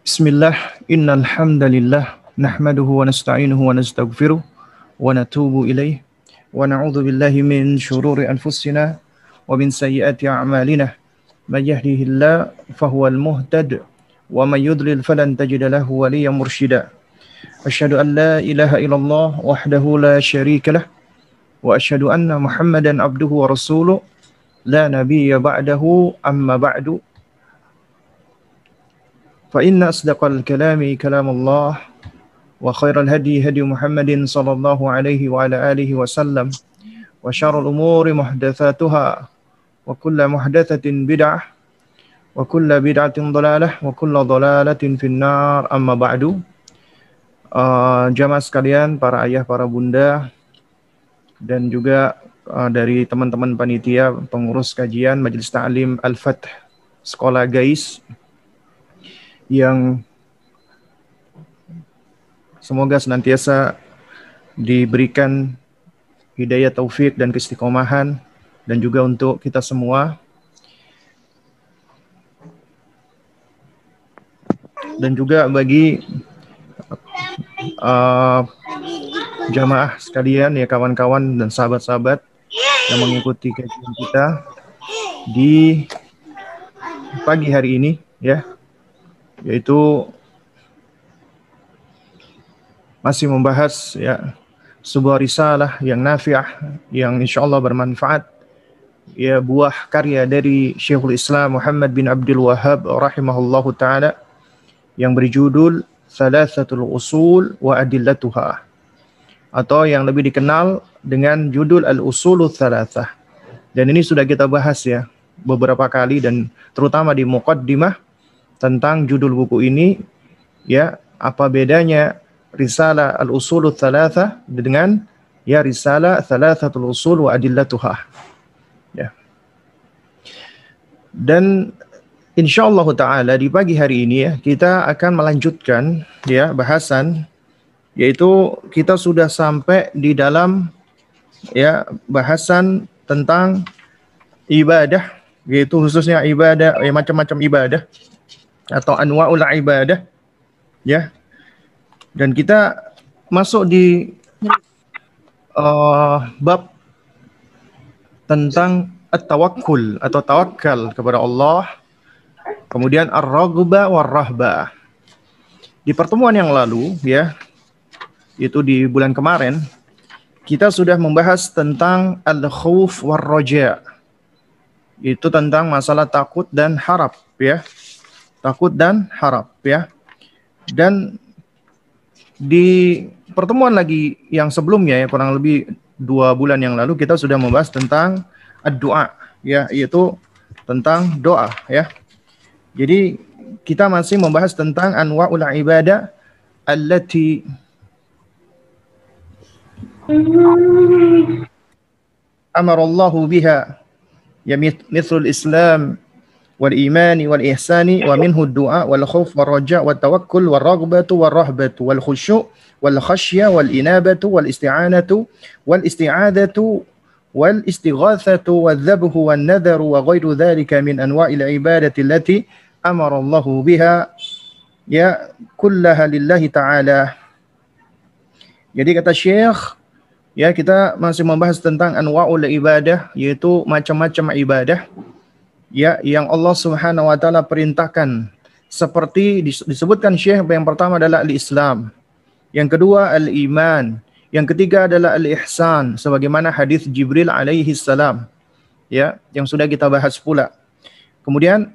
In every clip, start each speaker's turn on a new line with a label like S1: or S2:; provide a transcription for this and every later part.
S1: Bismillah, innal hamdalillah nahmaduhu wa nasta'inuhu wa nastaghfiruh wa natubu ilaih wa na'udzu billahi min shururi anfusina wa min sayyiati a'malina may yahdihillahu fahuwal muhtad wa may yudlil falan tajida lahu waliyyan mursyida. Asyhadu an la ilaha illallah wahdahu la syarika lah wa asyhadu anna Muhammadan abduhu wa rasuluh la nabiyya ba'dahu amma ba'du. فإن أصدق الكلام كلام الله وخير الهدي هدي محمد صلى الله عليه وعلى آله وسلم وشر الأمور محدثاتها وكل محدثة بدعة وكل بدعة ضلالة وكل ضلالة في النار أما بعد. Jamaah sekalian, para ayah, para bunda, dan juga dari teman-teman panitia pengurus kajian Majelis Ta'lim Al-Fath Sekolah Gais, yang semoga senantiasa diberikan hidayah, taufik, dan keistiqomahan, dan juga untuk kita semua. Dan juga bagi jamaah sekalian, ya, kawan-kawan dan sahabat-sahabat yang mengikuti kajian kita di pagi hari ini, ya, yaitu masih membahas, ya, sebuah risalah yang nafi'ah, yang insyaallah bermanfaat, ya, buah karya dari Syekhul Islam Muhammad bin Abdul Wahhab rahimahullahu taala, yang berjudul Thalathatul Usul wa Adillatuha, atau yang lebih dikenal dengan judul Al-Usulul Thalathah. Dan ini sudah kita bahas, ya, beberapa kali, dan terutama di muqaddimah tentang judul buku ini, ya, apa bedanya risalah Al-Usulul Thalathah dengan, ya, risalah Thalathatul Usul wa Adillatuha, ya. Dan insyaallah taala di pagi hari ini, ya, kita akan melanjutkan, ya, bahasan, yaitu kita sudah sampai di dalam, ya, bahasan tentang ibadah, yaitu khususnya ibadah, ya, macam-macam ibadah atau anwa'ul ibadah, ya. Dan kita masuk di bab tentang at-tawakkul atau tawakal kepada Allah, kemudian ar-raghbah war-rahbah. Di pertemuan yang lalu, ya, itu di bulan kemarin, kita sudah membahas tentang al-khauf war-raja, itu tentang masalah takut dan harap, ya. Takut dan harap, ya. Dan di pertemuan lagi yang sebelumnya, ya, kurang lebih 2 bulan yang lalu, kita sudah membahas tentang ad-du'a, ya, yaitu tentang doa, ya. Jadi kita masih membahas tentang anwa'ul ibadah allati amarallahu biha, ya, mithlul Islam wal imani wal ihsani wa minhu ad-du'a wal khauf wal raja' wat tawakkul wal raghbatu wal rahbatu wal khusyu' wal khasyya wal inabatu wal isti'anatu wal isti'adatu wal istighatsatu wal dhabhu wan nadharu wa ghairu dhalika min anwa'il ibadati allati amara Allahu biha, ya, kullaha lillahi ta'ala. Jadi kata Syekh, ya, kita masih membahas tentang anwa'ul ibadah, yaitu macam-macam ibadah, ya, yang Allah Subhanahu wa taala perintahkan, seperti disebutkan Syekh, yang pertama adalah al-Islam, yang kedua al-iman, yang ketiga adalah al-ihsan, sebagaimana hadis Jibril alaihi salam, ya, yang sudah kita bahas pula. Kemudian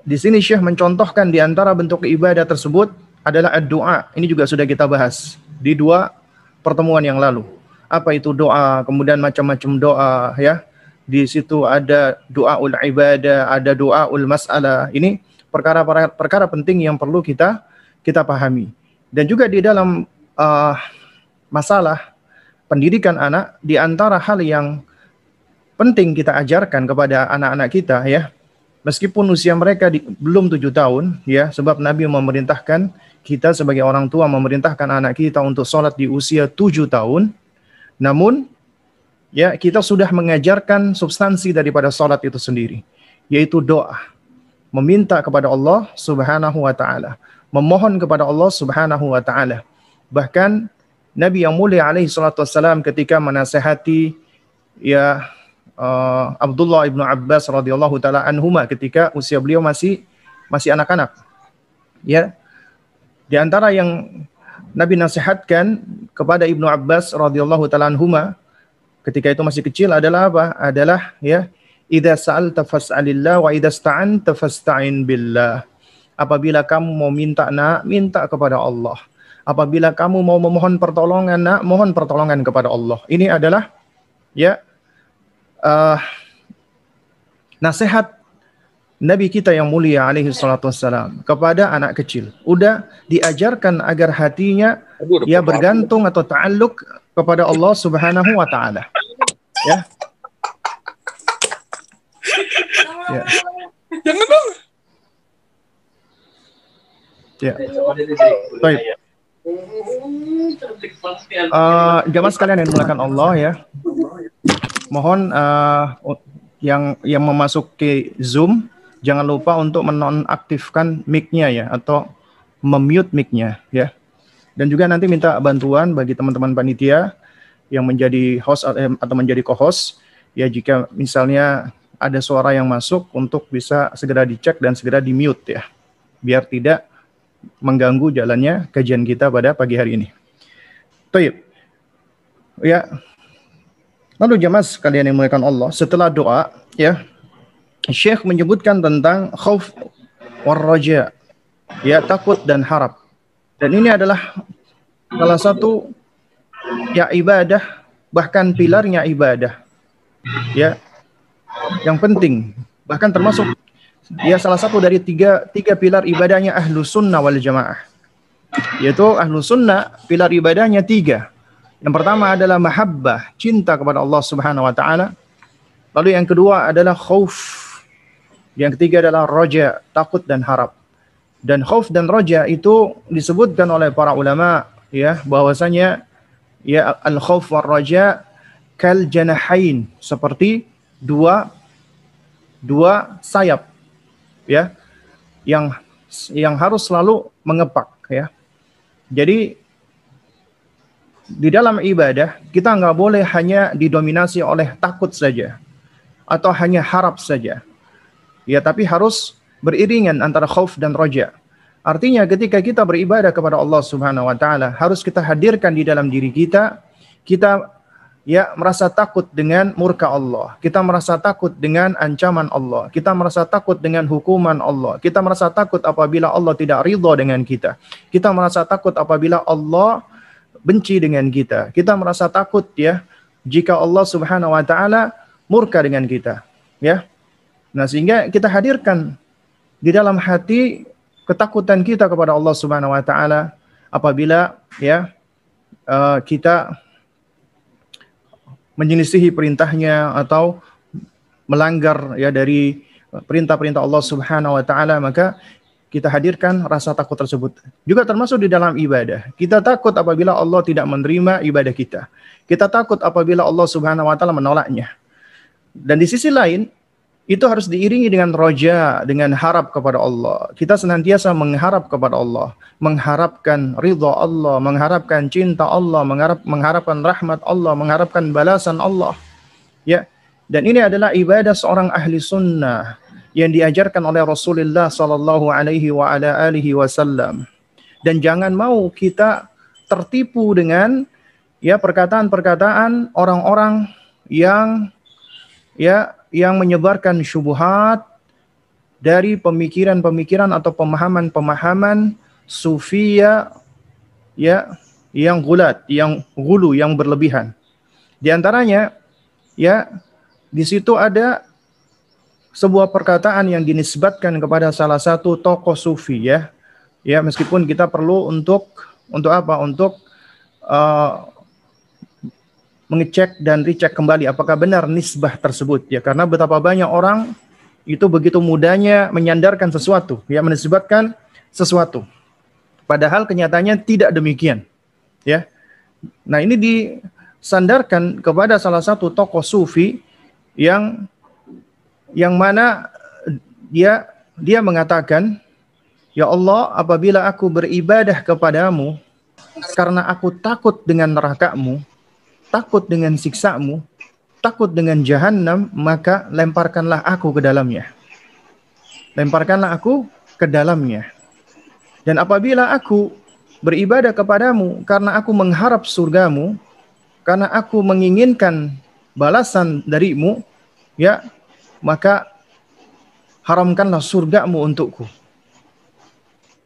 S1: di sini Syekh mencontohkan di antara bentuk ibadah tersebut adalah ad-du'a. Ini juga sudah kita bahas di 2 pertemuan yang lalu. Apa itu doa, kemudian macam-macam doa, ya. Di situ ada doaul ibadah, ada doaul mas'alah. Ini perkara penting yang perlu kita pahami. Dan juga di dalam masalah pendidikan anak, di antara hal yang penting kita ajarkan kepada anak-anak kita, ya, meskipun usia mereka belum 7 tahun, ya, sebab Nabi memerintahkan kita sebagai orang tua, memerintahkan anak kita untuk sholat di usia 7 tahun. Namun, ya, kita sudah mengajarkan substansi daripada sholat itu sendiri, yaitu doa, meminta kepada Allah Subhanahu wa taala. memohon kepada Allah Subhanahu wa taala. Bahkan Nabi yang mulia alaihi salatu wassalam ketika menasihati ya Abdullah ibnu Abbas radhiyallahu taala anhuma ketika usia beliau masih anak-anak. Ya. Di antara yang Nabi nasihatkan kepada Ibnu Abbas radhiyallahu taala anhuma ketika itu masih kecil adalah apa? Adalah ya, idza sa'alta fas'alillah wa idza sta'anta fasta'in billah. Apabila kamu mau minta, nak, minta kepada Allah. Apabila kamu mau memohon pertolongan, nak, mohon pertolongan kepada Allah. Ini adalah ya nasihat Nabi kita yang mulia alaihi salatu wassalam kepada anak kecil. Udah diajarkan agar hatinya ya bergantung atau ta'alluq kepada Allah Subhanahu wa taala. Ya. Ya.
S2: Jangan dong.
S1: Ya. Baik. Jamaah sekalian yang dimuliakan Allah ya. Mohon yang memasuki Zoom jangan lupa untuk menonaktifkan mic-nya ya, atau memute mic-nya ya. Dan juga nanti minta bantuan bagi teman-teman panitia yang menjadi host atau menjadi co-host ya, jika misalnya ada suara yang masuk untuk bisa segera dicek dan segera di-mute ya, biar tidak mengganggu jalannya kajian kita pada pagi hari ini. Baik. Ya. Lalu jemaah sekalian yang dimuliakan Allah, setelah doa ya, Syekh menyebutkan tentang khauf war raja, ya, takut dan harap. Dan ini adalah salah satu ya ibadah, bahkan pilarnya ibadah. Ya. Yang penting, bahkan termasuk ya salah satu dari tiga pilar ibadahnya ahlu sunnah wal jamaah. Yaitu ahlu sunnah, pilar ibadahnya 3. Yang pertama adalah mahabbah, cinta kepada Allah Subhanahu wa taala. Lalu yang kedua adalah khauf. Yang ketiga adalah roja, takut dan harap. Dan khauf dan roja itu disebutkan oleh para ulama ya, bahwasanya ya al-khauf war roja kal janahain, seperti dua sayap ya, yang harus selalu mengepak ya. Jadi di dalam ibadah kita nggak boleh hanya didominasi oleh takut saja atau hanya harap saja. Ya, tapi harus beriringan antara khauf dan roja. Artinya ketika kita beribadah kepada Allah Subhanahu wa taala, harus kita hadirkan di dalam diri kita ya merasa takut dengan murka Allah. Kita merasa takut dengan ancaman Allah. Kita merasa takut dengan hukuman Allah. Kita merasa takut apabila Allah tidak ridha dengan kita. Kita merasa takut apabila Allah benci dengan kita. Kita merasa takut ya jika Allah Subhanahu wa taala murka dengan kita, ya. Nah, sehingga kita hadirkan di dalam hati ketakutan kita kepada Allah Subhanahu wa taala apabila ya kita menyelisihi perintahnya atau melanggar ya dari perintah-perintah Allah Subhanahu wa taala, maka kita hadirkan rasa takut tersebut. Juga termasuk di dalam ibadah. Kita takut apabila Allah tidak menerima ibadah kita. Kita takut apabila Allah Subhanahu wa taala menolaknya. Dan di sisi lain, itu harus diiringi dengan roja, dengan harap kepada Allah. Kita senantiasa mengharap kepada Allah, mengharapkan ridha Allah, mengharapkan cinta Allah, mengharapkan rahmat Allah, mengharapkan balasan Allah. Ya, dan ini adalah ibadah seorang ahli sunnah yang diajarkan oleh Rasulullah sallallahu alaihi wa ala alihi wasallam. Dan jangan mau kita tertipu dengan ya perkataan-perkataan orang-orang yang menyebarkan syubhat dari pemikiran-pemikiran atau pemahaman-pemahaman sufia ya yang gulat, yang gulu, yang berlebihan. Di antaranya ya di situ ada sebuah perkataan yang dinisbatkan kepada salah satu tokoh sufi ya. Ya, meskipun kita perlu untuk apa? Untuk mengecek dan recheck kembali apakah benar nisbah tersebut ya, karena betapa banyak orang itu begitu mudahnya menyandarkan sesuatu ya, menisbatkan sesuatu padahal kenyataannya tidak demikian ya. Nah, ini disandarkan kepada salah satu tokoh sufi yang mana dia mengatakan Ya Allah, apabila aku beribadah kepadamu karena aku takut dengan neraka-Mu, takut dengan siksa-Mu, takut dengan jahanam, maka lemparkanlah aku ke dalamnya. Lemparkanlah aku ke dalamnya. Dan apabila aku beribadah kepadamu karena aku mengharap surgamu, karena aku menginginkan balasan darimu, ya, maka haramkanlah surgamu untukku.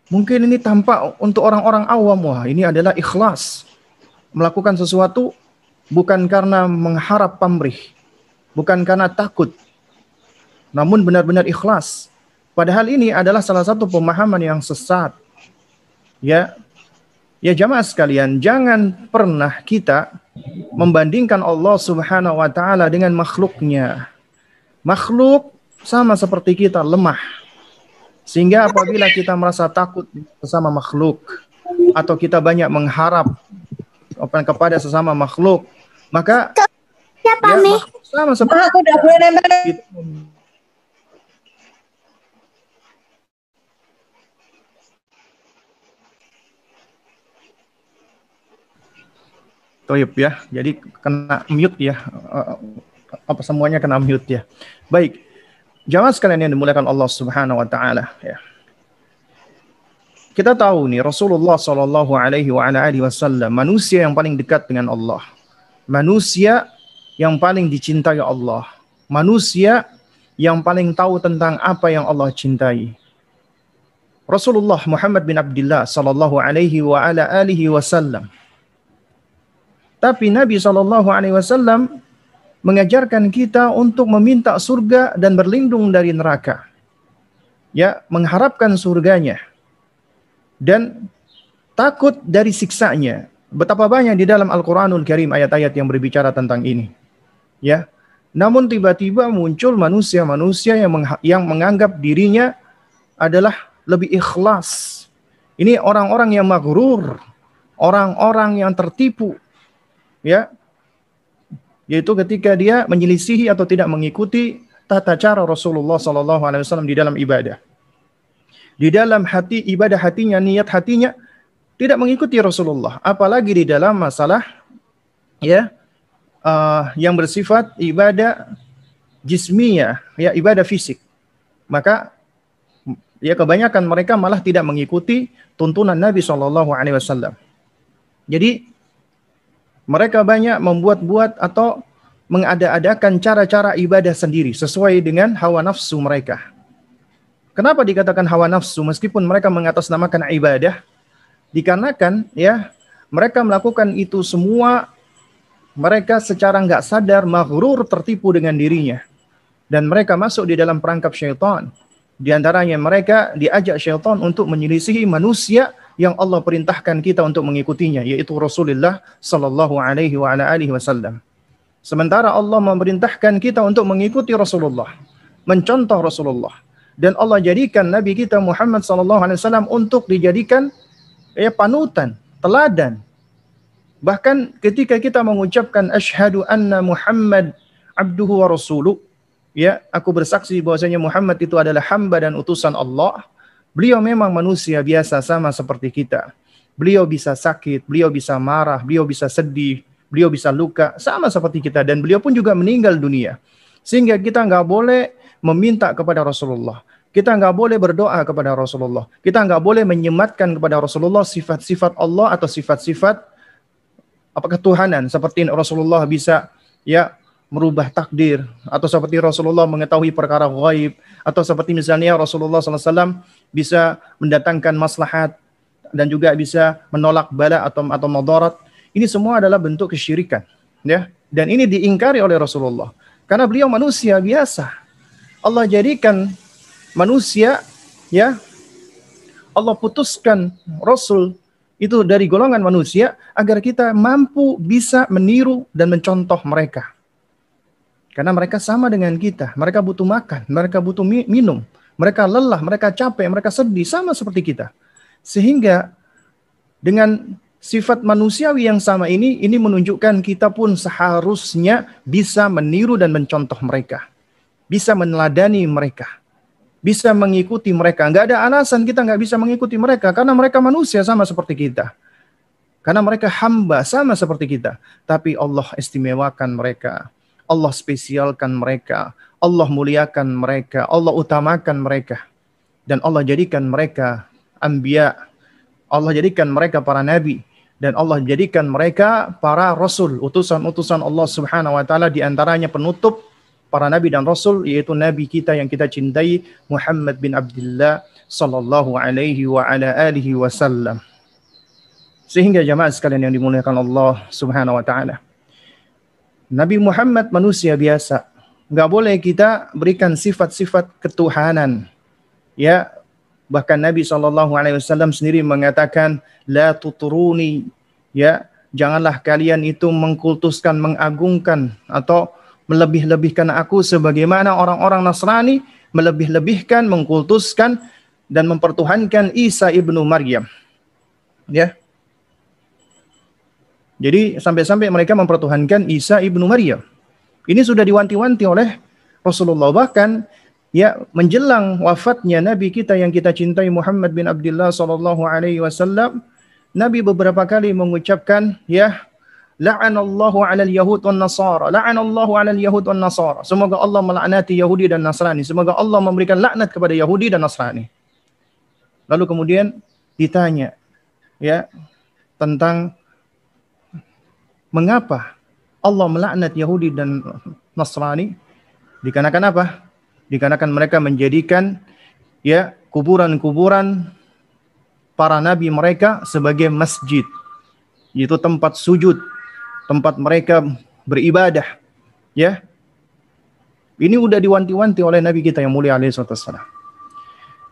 S1: Mungkin ini tampak untuk orang-orang awam, wah ini adalah ikhlas. Melakukan sesuatu bukan karena mengharap pamrih, bukan karena takut, namun benar-benar ikhlas. Padahal ini adalah salah satu pemahaman yang sesat. Ya, ya jamaah sekalian, jangan pernah kita membandingkan Allah Subhanahu wa taala dengan makhluknya. Makhluk sama seperti kita, lemah. Sehingga apabila kita merasa takut sesama makhluk atau kita banyak mengharap kepada sesama makhluk, maka
S2: siapa
S1: ya,
S2: nih?
S1: Sama seperti
S2: aku udah boleh nempel.
S1: Toyib ya, jadi kena mute ya, apa semuanya kena mute ya. Baik, jamaah sekalian yang dimuliakan Allah Subhanahu wa taala ya. Kita tahu nih Rasulullah Shallallahu alaihi wasallam manusia yang paling dekat dengan Allah. Manusia yang paling dicintai Allah. Manusia yang paling tahu tentang apa yang Allah cintai. Rasulullah Muhammad bin Abdullah Shallallahu alaihi wasallam. Tapi Nabi Shallallahu alaihi wasallam mengajarkan kita untuk meminta surga dan berlindung dari neraka. Ya, mengharapkan surganya dan takut dari siksanya. Betapa banyak di dalam Al-Qur'anul Karim ayat-ayat yang berbicara tentang ini. Ya. Namun tiba-tiba muncul manusia-manusia yang menganggap dirinya adalah lebih ikhlas. Ini orang-orang yang maghrur, orang-orang yang tertipu. Ya. Yaitu ketika dia menyelisihi atau tidak mengikuti tata cara Rasulullah SAW di dalam ibadah. Di dalam hati, ibadah hatinya, niat hatinya tidak mengikuti Rasulullah. Apalagi di dalam masalah ya yang bersifat ibadah jismiyah, ya ibadah fisik. Maka ya kebanyakan mereka malah tidak mengikuti tuntunan Nabi SAW. Jadi mereka banyak membuat-buat atau mengada-adakan cara-cara ibadah sendiri sesuai dengan hawa nafsu mereka. Kenapa dikatakan hawa nafsu meskipun mereka mengatasnamakan ibadah? Dikarenakan ya mereka melakukan itu semua mereka secara nggak sadar maghrur tertipu dengan dirinya dan mereka masuk di dalam perangkap syaitan. Di antaranya mereka diajak syaitan untuk menyelisihi manusia yang Allah perintahkan kita untuk mengikutinya, yaitu Rasulullah Sallallahu Alaihi Wasallam. Sementara Allah memerintahkan kita untuk mengikuti Rasulullah, mencontoh Rasulullah. Dan Allah jadikan Nabi kita Muhammad SAW untuk dijadikan panutan, teladan. Bahkan ketika kita mengucapkan asyhadu anna Muhammad abduhu wa rasuluh, ya, aku bersaksi bahwasanya Muhammad itu adalah hamba dan utusan Allah. Beliau memang manusia biasa sama seperti kita. Beliau bisa sakit, beliau bisa marah, beliau bisa sedih, beliau bisa luka, sama seperti kita. Dan beliau pun juga meninggal dunia. Sehingga kita nggak boleh meminta kepada Rasulullah. Kita nggak boleh berdoa kepada Rasulullah. Kita nggak boleh menyematkan kepada Rasulullah sifat-sifat Allah atau sifat-sifat ketuhanan. Seperti Rasulullah bisa ya merubah takdir, atau seperti Rasulullah mengetahui perkara ghaib, atau seperti misalnya Rasulullah SAW bisa mendatangkan maslahat dan juga bisa menolak bala atau madarat. Ini semua adalah bentuk kesyirikan, ya. Dan ini diingkari oleh Rasulullah karena beliau manusia biasa. Allah jadikan manusia, ya, Allah putuskan Rasul itu dari golongan manusia agar kita mampu bisa meniru dan mencontoh mereka. Karena mereka sama dengan kita, mereka butuh makan, mereka butuh minum, mereka lelah, mereka capek, mereka sedih, sama seperti kita. Sehingga dengan sifat manusiawi yang sama ini menunjukkan kita pun seharusnya bisa meniru dan mencontoh mereka. Bisa meneladani mereka. bisa mengikuti mereka. Nggak ada alasan kita nggak bisa mengikuti mereka, karena mereka manusia sama seperti kita. Karena mereka hamba sama seperti kita. Tapi Allah istimewakan mereka. Allah spesialkan mereka. Allah muliakan mereka. Allah utamakan mereka. Dan Allah jadikan mereka anbiya. Allah jadikan mereka para nabi. Dan Allah jadikan mereka para rasul. Utusan-utusan Allah subhanahu wa ta'ala, di antaranya penutup para nabi dan rasul, yaitu nabi kita yang kita cintai, Muhammad bin Abdullah sallallahu alaihi wa ala alihi wasallam. Sehingga jamaah sekalian yang dimuliakan Allah subhanahu wa ta'ala, Nabi Muhammad manusia biasa. Nggak boleh kita berikan sifat-sifat ketuhanan. Ya, bahkan Nabi SAW sendiri mengatakan, la tuturuni, ya, janganlah kalian itu mengkultuskan, mengagungkan, atau melebih-lebihkan aku sebagaimana orang-orang Nasrani melebih-lebihkan, mengkultuskan, dan mempertuhankan Isa ibnu Maryam. Ya, jadi sampai-sampai mereka mempertuhankan Isa ibnu Maryam. Ini sudah diwanti-wanti oleh Rasulullah. Bahkan ya menjelang wafatnya Nabi kita yang kita cintai, Muhammad bin Abdullah sallallahu alaihi wasallam, Nabi beberapa kali mengucapkan, ya, la'anallahu 'alal yahud wan nasara, la'anallahu 'alal yahud wan nasara. Semoga Allah melaknati Yahudi dan Nasrani. Semoga Allah memberikan laknat kepada Yahudi dan Nasrani. Lalu kemudian ditanya, ya, tentang mengapa Allah melaknat Yahudi dan Nasrani? Dikarenakan apa? Dikarenakan mereka menjadikan, ya, kuburan-kuburan para nabi mereka sebagai masjid, yaitu tempat sujud, tempat mereka beribadah. Ya, ini udah diwanti-wanti oleh Nabi kita yang mulia alaihi wasallam.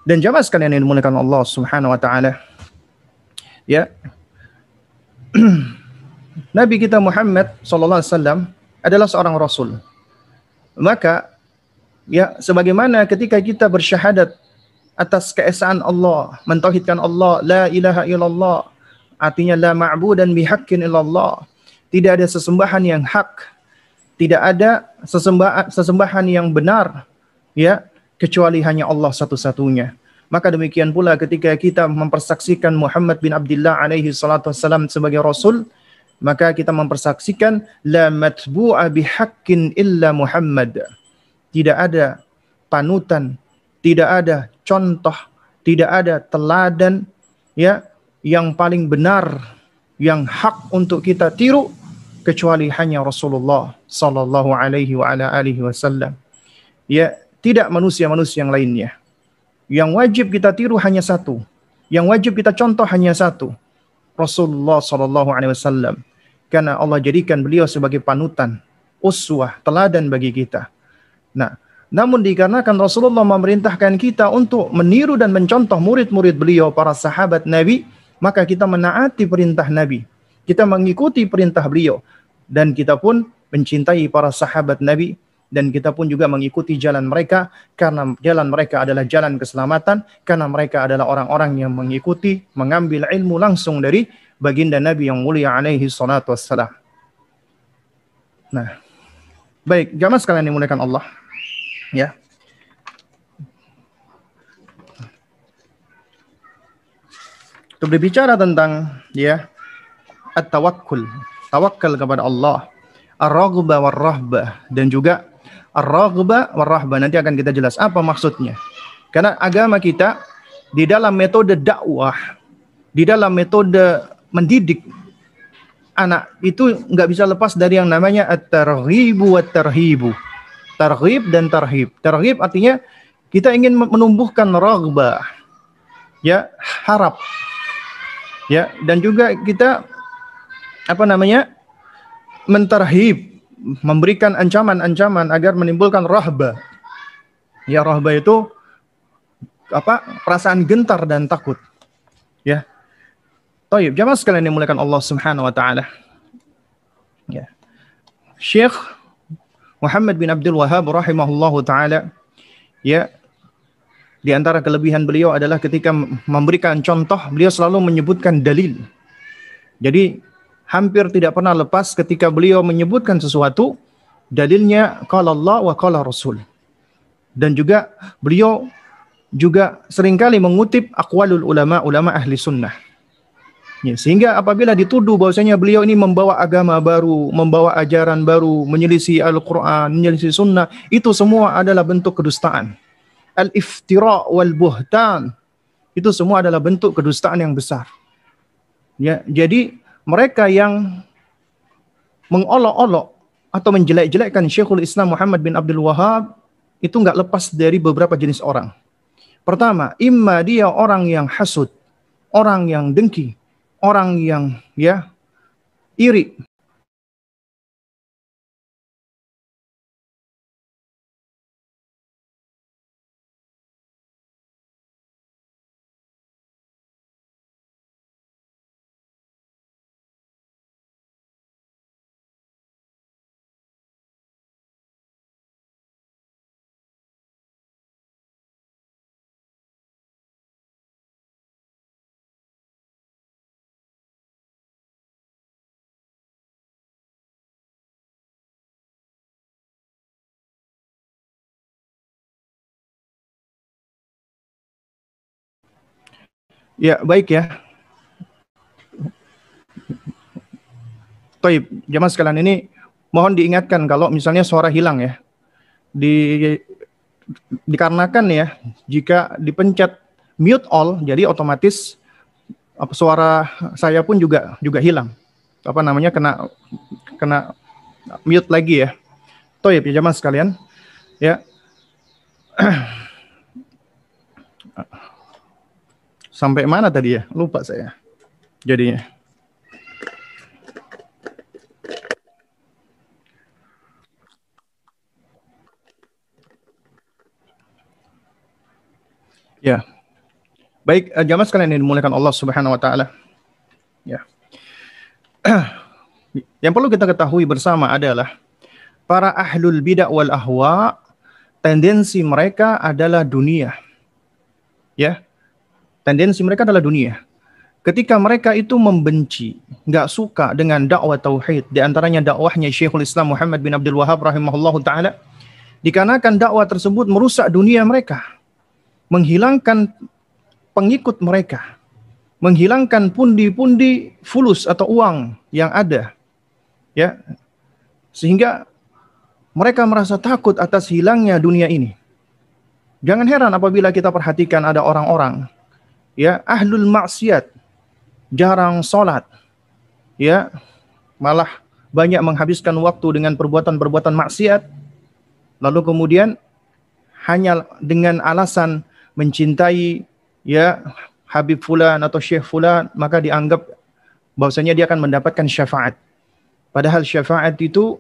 S1: Dan jamaah sekalian yang dimuliakan Allah subhanahu wa ta'ala, ya, Nabi kita Muhammad SAW adalah seorang Rasul. Maka, ya, sebagaimana ketika kita bersyahadat atas keesaan Allah, mentauhidkan Allah, la ilaha illallah, artinya la ma'budan bihaqqin illallah, tidak ada sesembahan yang hak, tidak ada sesembahan yang benar, ya, kecuali hanya Allah satu-satunya. Maka demikian pula ketika kita mempersaksikan Muhammad bin Abdullah alaihi salatu wassalam sebagai Rasul, maka kita mempersaksikan la matbu'a bihaqqin illa Muhammad. Tidak ada panutan, tidak ada contoh, tidak ada teladan, ya, yang paling benar, yang hak untuk kita tiru, kecuali hanya Rasulullah sallallahu alaihi wa ala alihi wasallam. Ya, tidak manusia-manusia yang lainnya. Yang wajib kita tiru hanya satu. Yang wajib kita contoh hanya satu. Rasulullah sallallahu alaihi wasallam. Karena Allah jadikan beliau sebagai panutan, uswah, teladan bagi kita. Nah, namun dikarenakan Rasulullah memerintahkan kita untuk meniru dan mencontoh murid-murid beliau, para sahabat Nabi, maka kita menaati perintah Nabi. Kita mengikuti perintah beliau. Dan kita pun mencintai para sahabat Nabi. Dan kita pun juga mengikuti jalan mereka. Karena jalan mereka adalah jalan keselamatan. Karena mereka adalah orang-orang yang mengikuti, mengambil ilmu langsung dari baginda Nabi yang mulia alaihi salatu wassalam. Nah, baik, jamaah sekalian yang dimuliakan Allah. Ya. Untuk berbicara tentang, ya, at-tawakkul, tawakal kepada Allah, ar-raghbah war-rahbah, dan juga ar-raghbah war-rahbah. Nanti akan kita jelas apa maksudnya. Karena agama kita di dalam metode dakwah, di dalam metode mendidik anak itu nggak bisa lepas dari yang namanya at-targhibu wat-tarhibu. Targhib dan tarhib. Targhib artinya kita ingin menumbuhkan raghbah, ya, harap, ya, dan juga kita mentarhib, memberikan ancaman-ancaman agar menimbulkan rahbah. Ya, rahbah itu perasaan gentar dan takut. Ya. Tayyib, jamaah sekalian yang dimuliakan Allah Subhanahu wa taala. Ya. Syekh Muhammad bin Abdul Wahhab rahimahullahu taala, ya, di antara kelebihan beliau adalah ketika memberikan contoh, beliau selalu menyebutkan dalil. Jadi hampir tidak pernah lepas ketika beliau menyebutkan sesuatu, dalilnya qala Allah wa qala Rasul. Dan juga beliau juga seringkali mengutip aqwalul ulama ahli sunnah. Ya, sehingga apabila dituduh bahwasanya beliau ini membawa agama baru, membawa ajaran baru, menyelisih Al-Quran, menyelisih sunnah, itu semua adalah bentuk kedustaan. Al-iftira wal buhtan, itu semua adalah bentuk kedustaan yang besar. Ya, jadi mereka yang mengolok-olok atau menjelek-jelekkan Syekhul Islam Muhammad bin Abdul Wahab itu nggak lepas dari beberapa jenis orang. Pertama, imma dia orang yang hasud, orang yang dengki, orang yang iri. Ya, baik ya. Taib, jamaah sekalian ini mohon diingatkan kalau misalnya suara hilang ya. Dikarenakan ya, jika dipencet mute all, jadi otomatis suara saya pun juga hilang. Apa namanya, kena mute lagi ya. Taib ya jamaah sekalian. Ya. Sampai mana tadi ya? Lupa saya. Jadinya. Ya. Baik, jamaah sekalian yang dimuliakan Allah Subhanahu wa taala. Ya. Yang perlu kita ketahui bersama adalah para ahlul bidah wal ahwa, tendensi mereka adalah dunia. Ya. Tendensi mereka adalah dunia. Ketika mereka itu membenci, nggak suka dengan dakwah tauhid, di antaranya dakwahnya Syekhul Islam Muhammad bin Abdul Wahab rahimahullahu taala, dikarenakan dakwah tersebut merusak dunia mereka, menghilangkan pengikut mereka, menghilangkan pundi-pundi fulus atau uang yang ada, ya, sehingga mereka merasa takut atas hilangnya dunia ini. Jangan heran apabila kita perhatikan ada orang-orang, ya, ahlul maksiat, jarang sholat, ya, malah banyak menghabiskan waktu dengan perbuatan-perbuatan maksiat, lalu kemudian hanya dengan alasan mencintai, ya, Habib Fulan atau Syekh Fulan, maka dianggap bahwasanya dia akan mendapatkan syafaat. Padahal syafaat itu,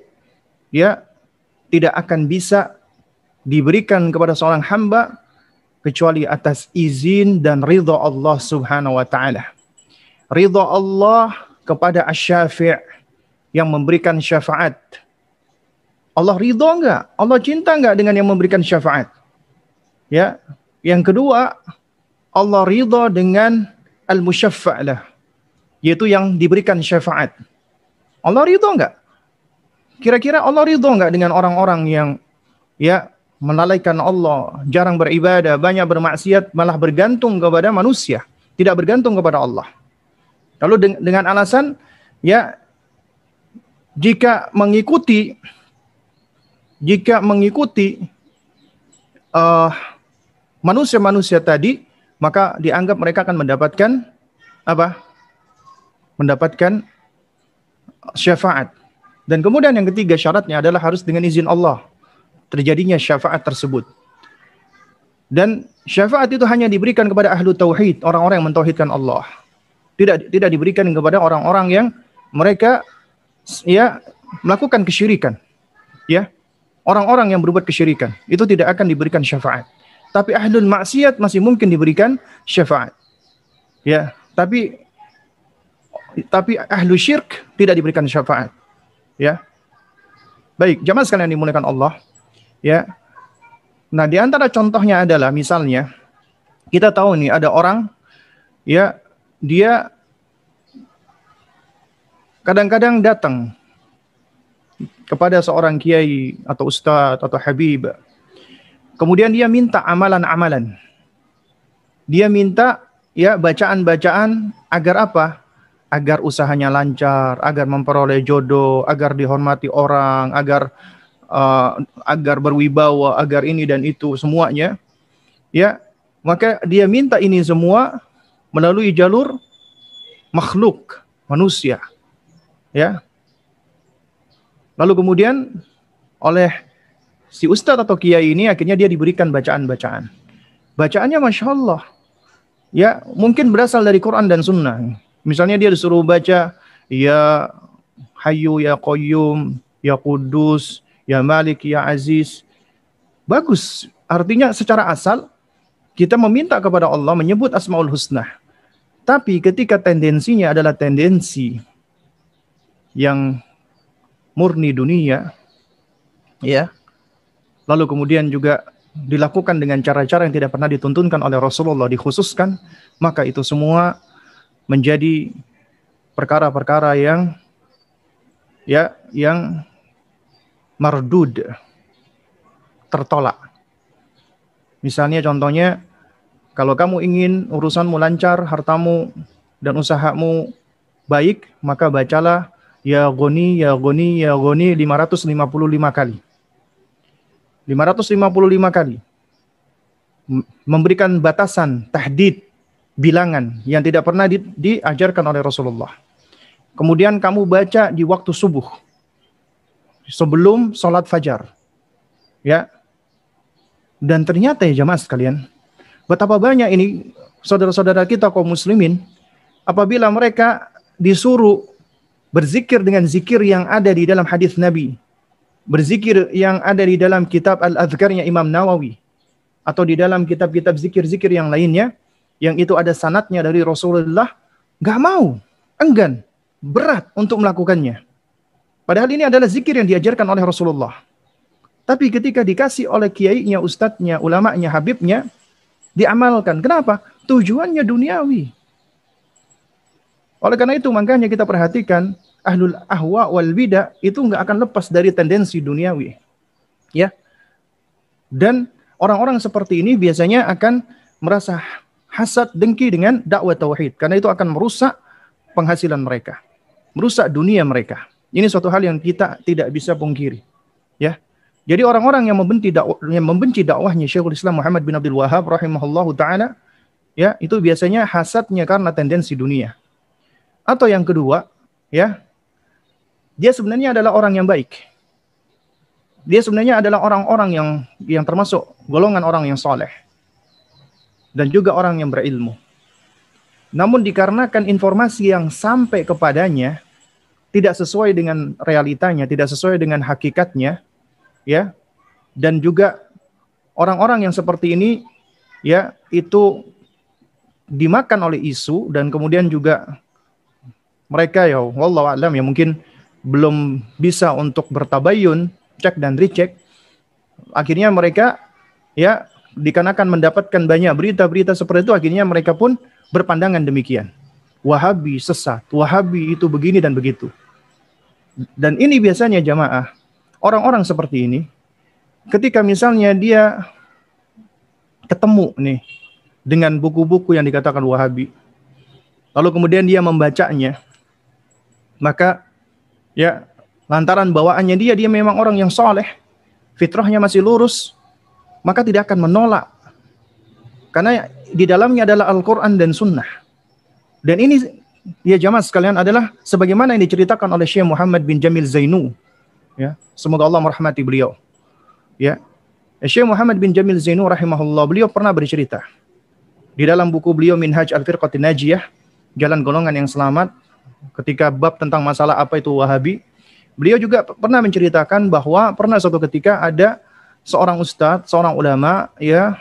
S1: ya, tidak akan bisa diberikan kepada seorang hamba kecuali atas izin dan ridha Allah Subhanahu wa taala. Ridha Allah kepada asy-syafi' yang memberikan syafaat. Allah ridha enggak? Allah cinta enggak dengan yang memberikan syafaat? Ya. Yang kedua, Allah ridha dengan al-musyaffa' lah, yaitu yang diberikan syafaat. Allah ridha enggak? Kira-kira Allah ridha enggak dengan orang-orang yang, ya, melalaikan Allah, jarang beribadah, banyak bermaksiat, malah bergantung kepada manusia, tidak bergantung kepada Allah. Lalu dengan alasan, ya, jika mengikuti manusia-manusia tadi, maka dianggap mereka akan mendapatkan apa? Mendapatkan syafaat. Dan kemudian yang ketiga syaratnya adalah harus dengan izin Allah terjadinya syafaat tersebut. Dan syafaat itu hanya diberikan kepada ahlu tauhid, orang-orang yang mentauhidkan Allah. Tidak diberikan kepada orang-orang yang mereka, ya, melakukan kesyirikan. Ya. Orang-orang yang berbuat kesyirikan itu tidak akan diberikan syafaat. Tapi ahlul maksiat masih mungkin diberikan syafaat. Ya, tapi ahlu syirk tidak diberikan syafaat. Ya. Baik, jamaah sekalian dimuliakan Allah. Ya. Nah, di antara contohnya adalah misalnya kita tahu nih ada orang, ya, dia kadang-kadang datang kepada seorang kiai atau ustadz atau habib. Kemudian dia minta amalan-amalan. Dia minta ya bacaan-bacaan agar apa? Agar usahanya lancar, agar memperoleh jodoh, agar dihormati orang, agar berwibawa, agar ini dan itu semuanya. Ya, maka dia minta ini semua melalui jalur makhluk, manusia. Ya. Lalu kemudian oleh si ustadz atau kiai ini akhirnya dia diberikan bacaan-bacaan. Bacaannya Masya Allah. Ya, mungkin berasal dari Quran dan Sunnah. Misalnya dia disuruh baca, ya Hayyu, ya Qayyum, ya Qudus, ya Malik, ya Aziz. Bagus. Artinya secara asal, kita meminta kepada Allah menyebut Asmaul Husna. Tapi ketika tendensinya adalah tendensi yang murni dunia, ya, lalu kemudian juga dilakukan dengan cara-cara yang tidak pernah dituntunkan oleh Rasulullah, dikhususkan, maka itu semua menjadi perkara-perkara yang mardud, tertolak. Misalnya contohnya, kalau kamu ingin urusanmu lancar, hartamu dan usahamu baik, maka bacalah Ya Ghani, Ya Ghani, Ya Ghani 555 kali. 555 kali. Memberikan batasan, tahdid, bilangan yang tidak pernah diajarkan oleh Rasulullah. Kemudian kamu baca di waktu subuh. Sebelum sholat fajar. Ya. Dan ternyata ya jamaah sekalian, betapa banyak ini saudara-saudara kita kaum muslimin, apabila mereka disuruh berzikir dengan zikir yang ada di dalam hadis Nabi, berzikir yang ada di dalam kitab Al-Adhkarnya Imam Nawawi, atau di dalam kitab-kitab zikir-zikir yang lainnya, yang itu ada sanadnya dari Rasulullah, nggak mau, enggan, berat untuk melakukannya. Padahal ini adalah zikir yang diajarkan oleh Rasulullah. Tapi ketika dikasih oleh kiainya, ustadznya, ulamanya, habibnya, diamalkan. Kenapa? Tujuannya duniawi. Oleh karena itu, makanya kita perhatikan ahlul ahwa wal bidah itu nggak akan lepas dari tendensi duniawi. Ya. Dan orang-orang seperti ini biasanya akan merasa hasad, dengki dengan dakwah tauhid, karena itu akan merusak penghasilan mereka, merusak dunia mereka. Ini suatu hal yang kita tidak bisa pungkiri. Ya. Jadi orang-orang yang membenci dakwahnya Syekhul Islam Muhammad bin Abdul Wahhab rahimahullahu taala, ya, itu biasanya hasadnya karena tendensi dunia. Atau yang kedua, ya, dia sebenarnya adalah orang yang baik. Dia sebenarnya adalah orang-orang yang termasuk golongan orang yang soleh. Dan juga orang yang berilmu. Namun dikarenakan informasi yang sampai kepadanya tidak sesuai dengan realitanya, tidak sesuai dengan hakikatnya, ya, dan juga orang-orang yang seperti ini, ya, itu dimakan oleh isu, dan kemudian juga mereka ya wallahu a'lam ya mungkin belum bisa untuk bertabayun, cek dan recheck. Akhirnya mereka ya dikarenakan mendapatkan banyak berita-berita seperti itu, akhirnya mereka pun berpandangan demikian. Wahabi sesat, Wahabi itu begini dan begitu. Dan ini biasanya jamaah, orang-orang seperti ini ketika misalnya dia ketemu nih dengan buku-buku yang dikatakan Wahabi, lalu kemudian dia membacanya, maka ya lantaran bawaannya dia memang orang yang soleh, fitrahnya masih lurus, maka tidak akan menolak. Karena di dalamnya adalah Al-Quran dan Sunnah. Dan ini ya jamaah sekalian adalah sebagaimana yang diceritakan oleh Syekh Muhammad bin Jamil Zainu. Ya, semoga Allah merahmati beliau. Ya, Syekh Muhammad bin Jamil Zainu rahimahullah, beliau pernah bercerita di dalam buku beliau Minhaj Al-Firqatin Najiyah, Jalan Golongan yang Selamat, ketika bab tentang masalah apa itu Wahabi, beliau juga pernah menceritakan bahwa pernah suatu ketika ada seorang ustadz, seorang ulama, ya,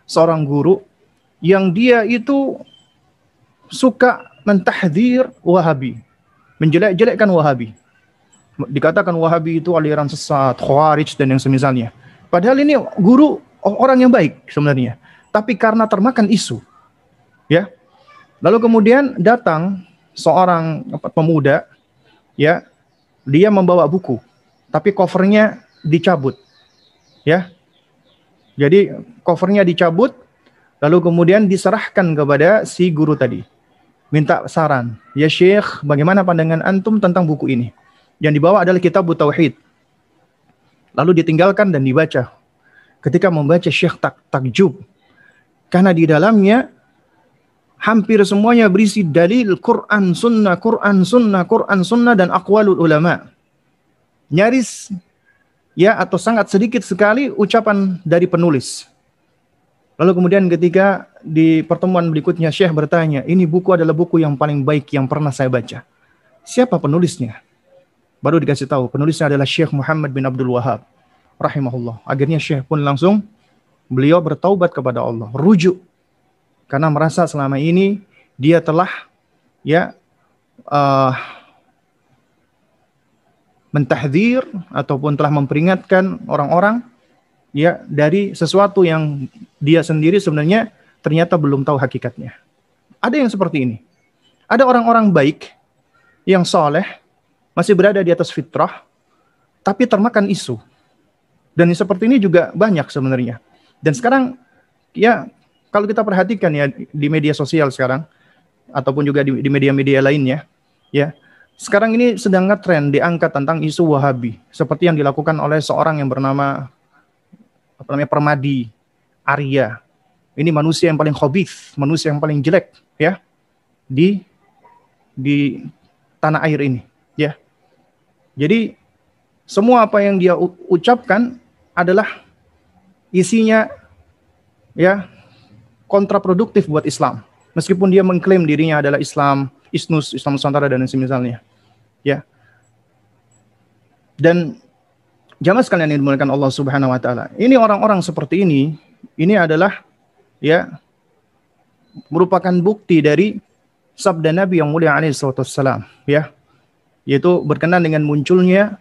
S1: seorang guru yang dia itu suka mentahdzir Wahabi, menjelek-jelekkan Wahabi. Dikatakan Wahabi itu aliran sesat, Khawarij dan yang semisalnya. Padahal ini guru orang yang baik sebenarnya, tapi karena termakan isu, ya. Lalu kemudian datang seorang pemuda, ya, dia membawa buku, tapi covernya dicabut, ya. Jadi covernya dicabut, Lalu kemudian diserahkan kepada si guru tadi. Minta saran. Ya Syekh, bagaimana pandangan antum tentang buku ini? Yang dibawa adalah kitab Tauhid. Lalu ditinggalkan dan dibaca. Ketika membaca Syekh takjub. Karena di dalamnya hampir semuanya berisi dalil Quran, Sunnah, Quran, Sunnah, Quran, Sunnah, dan aqwalul ulama. Nyaris ya atau sangat sedikit sekali ucapan dari penulis. Lalu kemudian ketika di pertemuan berikutnya Syekh bertanya, ini buku adalah buku yang paling baik yang pernah saya baca. Siapa penulisnya? Baru dikasih tahu, penulisnya adalah Syekh Muhammad bin Abdul Wahab rahimahullah. Akhirnya Syekh pun langsung beliau bertaubat kepada Allah, rujuk. Karena merasa selama ini dia telah ya mentahdzir ataupun telah memperingatkan orang-orang ya dari sesuatu yang dia sendiri sebenarnya ternyata belum tahu hakikatnya. Ada yang seperti ini. Ada orang-orang baik yang soleh masih berada di atas fitrah tapi termakan isu. Dan seperti ini juga banyak sebenarnya. Dan sekarang ya kalau kita perhatikan ya di media sosial sekarang ataupun juga di media-media lainnya ya, sekarang ini sedang ngetren diangkat tentang isu Wahabi seperti yang dilakukan oleh seorang yang bernama Permadi Arya. Ini manusia yang paling khabith, manusia yang paling jelek ya di tanah air ini ya. Jadi semua apa yang dia ucapkan adalah isinya ya kontraproduktif buat Islam. Meskipun dia mengklaim dirinya adalah Islam, Isnus, Islam Nusantara dan semisalnya. Ya. Dan jamaah sekalian yang dimuliakan Allah Subhanahu wa taala. Ini orang-orang seperti ini adalah ya merupakan bukti dari sabda Nabi yang mulia alaihi wassalam ya. Yaitu berkenaan dengan munculnya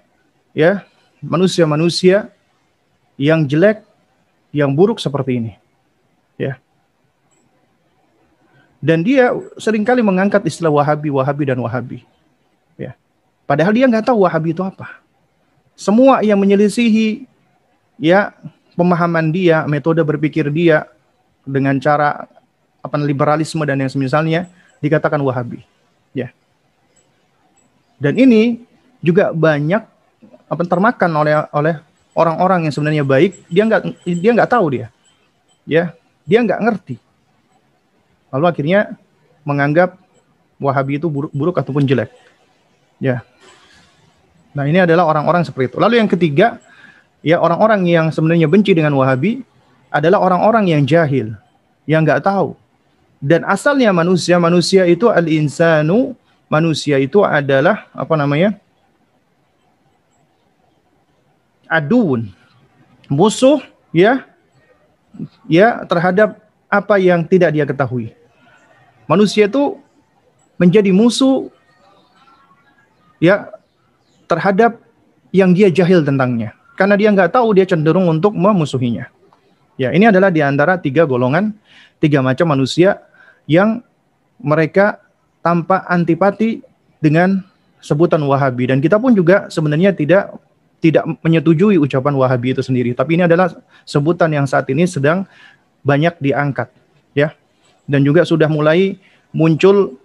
S1: ya manusia-manusia yang jelek, yang buruk seperti ini. Ya. Dan dia seringkali mengangkat istilah Wahabi, Wahabi dan Wahabi. Ya. Padahal dia nggak tahu Wahabi itu apa. Semua yang menyelisihi ya pemahaman dia, metode berpikir dia dengan cara liberalisme dan yang semisalnya dikatakan Wahabi. Ya. Dan ini juga banyak termakan oleh orang-orang yang sebenarnya baik, dia nggak tahu dia. Ya, dia nggak ngerti. Lalu akhirnya menganggap Wahabi itu buruk ataupun jelek. Ya. Nah, ini adalah orang-orang seperti itu. Lalu yang ketiga, ya orang-orang yang sebenarnya benci dengan Wahabi adalah orang-orang yang jahil, yang nggak tahu. Dan asalnya manusia itu al-insanu, manusia itu adalah aduun, musuh ya terhadap apa yang tidak dia ketahui. Manusia itu menjadi musuh ya terhadap yang dia jahil tentangnya. Karena dia nggak tahu, dia cenderung untuk memusuhinya. Ya, ini adalah di antara tiga macam manusia yang mereka tampak antipati dengan sebutan Wahabi. Dan kita pun juga sebenarnya tidak menyetujui ucapan Wahabi itu sendiri. Tapi ini adalah sebutan yang saat ini sedang banyak diangkat. Ya. Dan juga sudah mulai muncul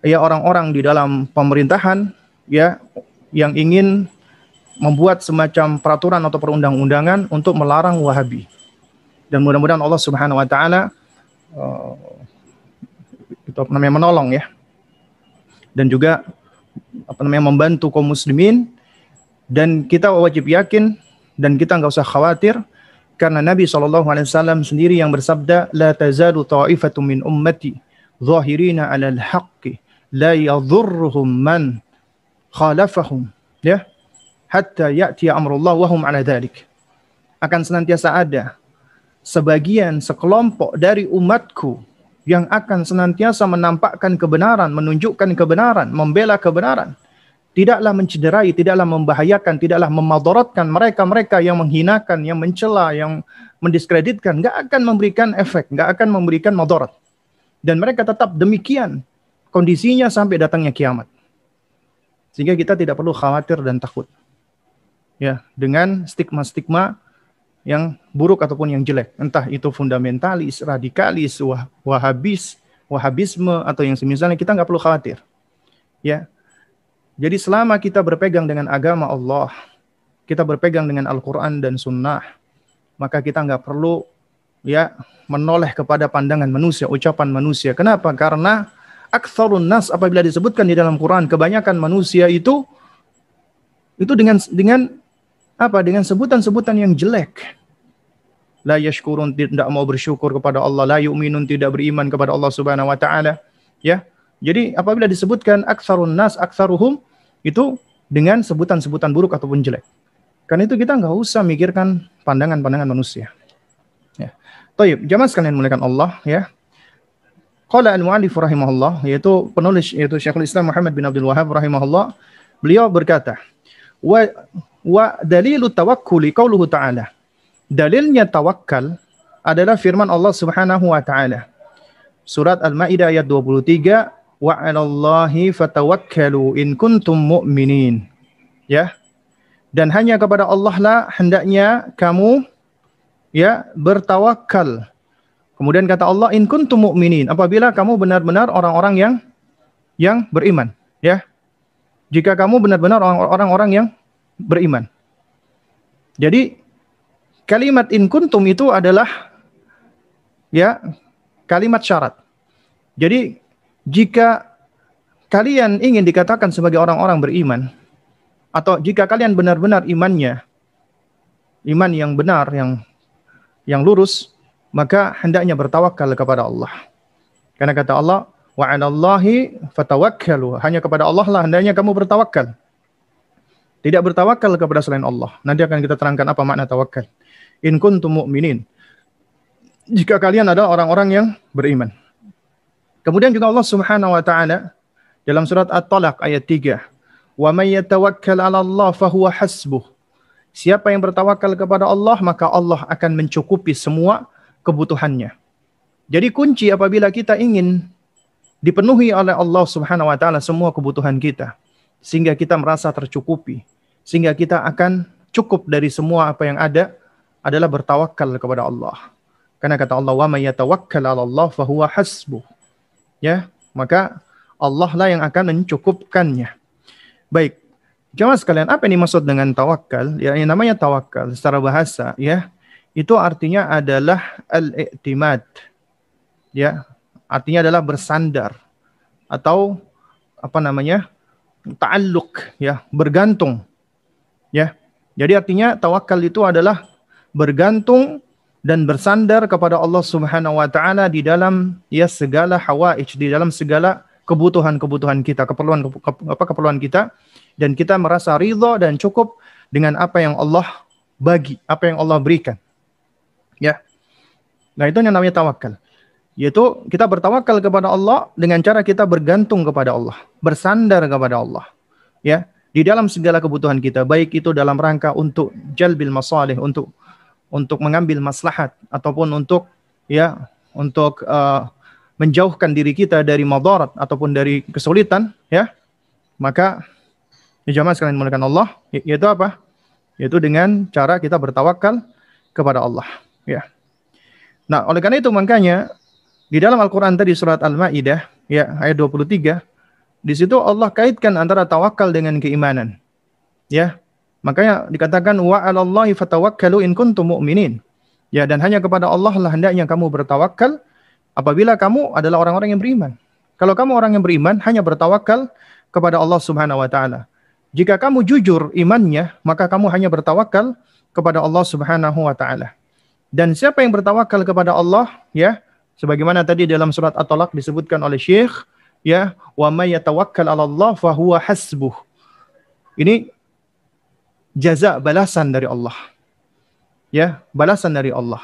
S1: ya orang-orang di dalam pemerintahan ya yang ingin membuat semacam peraturan atau perundang-undangan untuk melarang Wahabi. Dan mudah-mudahan Allah Subhanahu wa taala menolong ya. Dan juga membantu kaum muslimin, dan kita wajib yakin dan kita enggak usah khawatir karena Nabi SAW sendiri yang bersabda, la tazalu ta'ifatun min ummati zahirina 'alal haqqi la yadhurruhum man khalafahum ya hatta ya'ti amrullah wa hum 'ala dzalik. Akan senantiasa ada sekelompok dari umatku yang akan senantiasa menampakkan kebenaran, menunjukkan kebenaran, membela kebenaran. Tidaklah mencederai, tidaklah membahayakan, tidaklah memadaratkan mereka-mereka yang menghinakan, yang mencela, yang mendiskreditkan. Nggak akan memberikan efek, nggak akan memberikan madarat. Dan mereka tetap demikian kondisinya sampai datangnya kiamat. Sehingga kita tidak perlu khawatir dan takut ya dengan stigma-stigma yang buruk ataupun yang jelek, entah itu fundamentalis, radikalis, wahabisme atau yang semisalnya, kita nggak perlu khawatir. Ya, jadi selama kita berpegang dengan agama Allah, kita berpegang dengan Al-Quran dan Sunnah, maka kita nggak perlu ya menoleh kepada pandangan manusia, ucapan manusia. Kenapa? Karena aktsarun nas, apabila disebutkan di dalam Quran, kebanyakan manusia itu dengan apa? Dengan sebutan-sebutan yang jelek. La yashkurun, tidak mau bersyukur kepada Allah, la yu'minun, tidak beriman kepada Allah Subhanahu wa taala. Ya. Jadi apabila disebutkan aktsarun nas, aktsaruhum, itu dengan sebutan-sebutan buruk ataupun jelek. Karena itu kita nggak usah mikirkan pandangan-pandangan manusia. Ya. Taib, jamaah sekalian muliakan Allah, ya. Qala al-mu'allif rahimahullah, yaitu penulis, yaitu Syekhul Islam Muhammad bin Abdul Wahhab rahimahullah, beliau berkata, wa dalilu tawakkuli qauluhu ta'ala. Dalilnya tawakal adalah firman Allah Subhanahu wa taala. Surat Al-Maidah ayat 23, wa 'alallahi fatawakkalu in kuntum mu'minin. Ya. Dan hanya kepada Allah lah hendaknya kamu ya bertawakal. Kemudian kata Allah, in kuntum mu'minin, apabila kamu benar-benar orang-orang yang beriman, ya. Jika kamu benar-benar orang-orang yang beriman. Jadi kalimat in kuntum itu adalah ya kalimat syarat. Jadi jika kalian ingin dikatakan sebagai orang-orang beriman, atau jika kalian benar-benar imannya iman yang benar, yang lurus, maka hendaknya bertawakal kepada Allah. Karena kata Allah, wa 'alallahi fatawakkalu, hanya kepada Allah lah hendaknya kamu bertawakal. Tidak bertawakal kepada selain Allah. Nanti akan kita terangkan apa makna tawakal. In kuntum mu'minin, jika kalian adalah orang-orang yang beriman. Kemudian juga Allah Subhanahu wa taala dalam surat At-Talaq ayat 3, wa may yatawakkal 'ala Allah fahuwa hasbuh. Siapa yang bertawakal kepada Allah, maka Allah akan mencukupi semua kebutuhannya. Jadi kunci apabila kita ingin dipenuhi oleh Allah Subhanahu wa taala semua kebutuhan kita, sehingga kita merasa tercukupi, sehingga kita akan cukup dari semua apa yang ada, adalah bertawakal kepada Allah. Karena kata Allah, wa may yatawakkal 'ala Allah fahuwa hasbuh. Ya, maka Allah lah yang akan mencukupkannya. Baik, jemaah sekalian, apa yang dimaksud dengan tawakal? Ya, yang namanya tawakal secara bahasa, ya, itu artinya adalah al-i'timad. Ya, artinya adalah bersandar atau apa namanya? Ta'alluq, ya, bergantung. Ya. Jadi artinya tawakal itu adalah bergantung dan bersandar kepada Allah Subhanahu wa taala di dalam ya segala hawaij, di dalam segala kebutuhan-kebutuhan kita, keperluan kita, dan kita merasa ridha dan cukup dengan apa yang Allah bagi, apa yang Allah berikan. Ya. Nah, itu yang namanya tawakal. Yaitu kita bertawakal kepada Allah dengan cara kita bergantung kepada Allah, bersandar kepada Allah. Ya, di dalam segala kebutuhan kita, baik itu dalam rangka untuk jalbil masalih, untuk mengambil maslahat, ataupun untuk menjauhkan diri kita dari madarat ataupun dari kesulitan, ya. Maka jamaah sekalian muliakan Allah, yaitu apa? Yaitu dengan cara kita bertawakal kepada Allah, ya. Nah, oleh karena itu makanya di dalam Al-Qur'an tadi surat Al-Maidah ya ayat 23, di situ Allah kaitkan antara tawakal dengan keimanan. Ya. Makanya dikatakan wa 'alallahi fatawakkalu in kuntum mu'minin. Ya, dan hanya kepada Allah lah hendaknya kamu bertawakal apabila kamu adalah orang-orang yang beriman. Kalau kamu orang yang beriman, hanya bertawakal kepada Allah Subhanahu wa taala. Jika kamu jujur imannya, maka kamu hanya bertawakal kepada Allah Subhanahu wa taala. Dan siapa yang bertawakal kepada Allah, ya, sebagaimana tadi dalam surat At-Talaq disebutkan oleh Syekh, ya, wa may yatawakkal 'ala Allah fa huwa hasbuh. Ini jaza, balasan dari Allah. Ya, balasan dari Allah.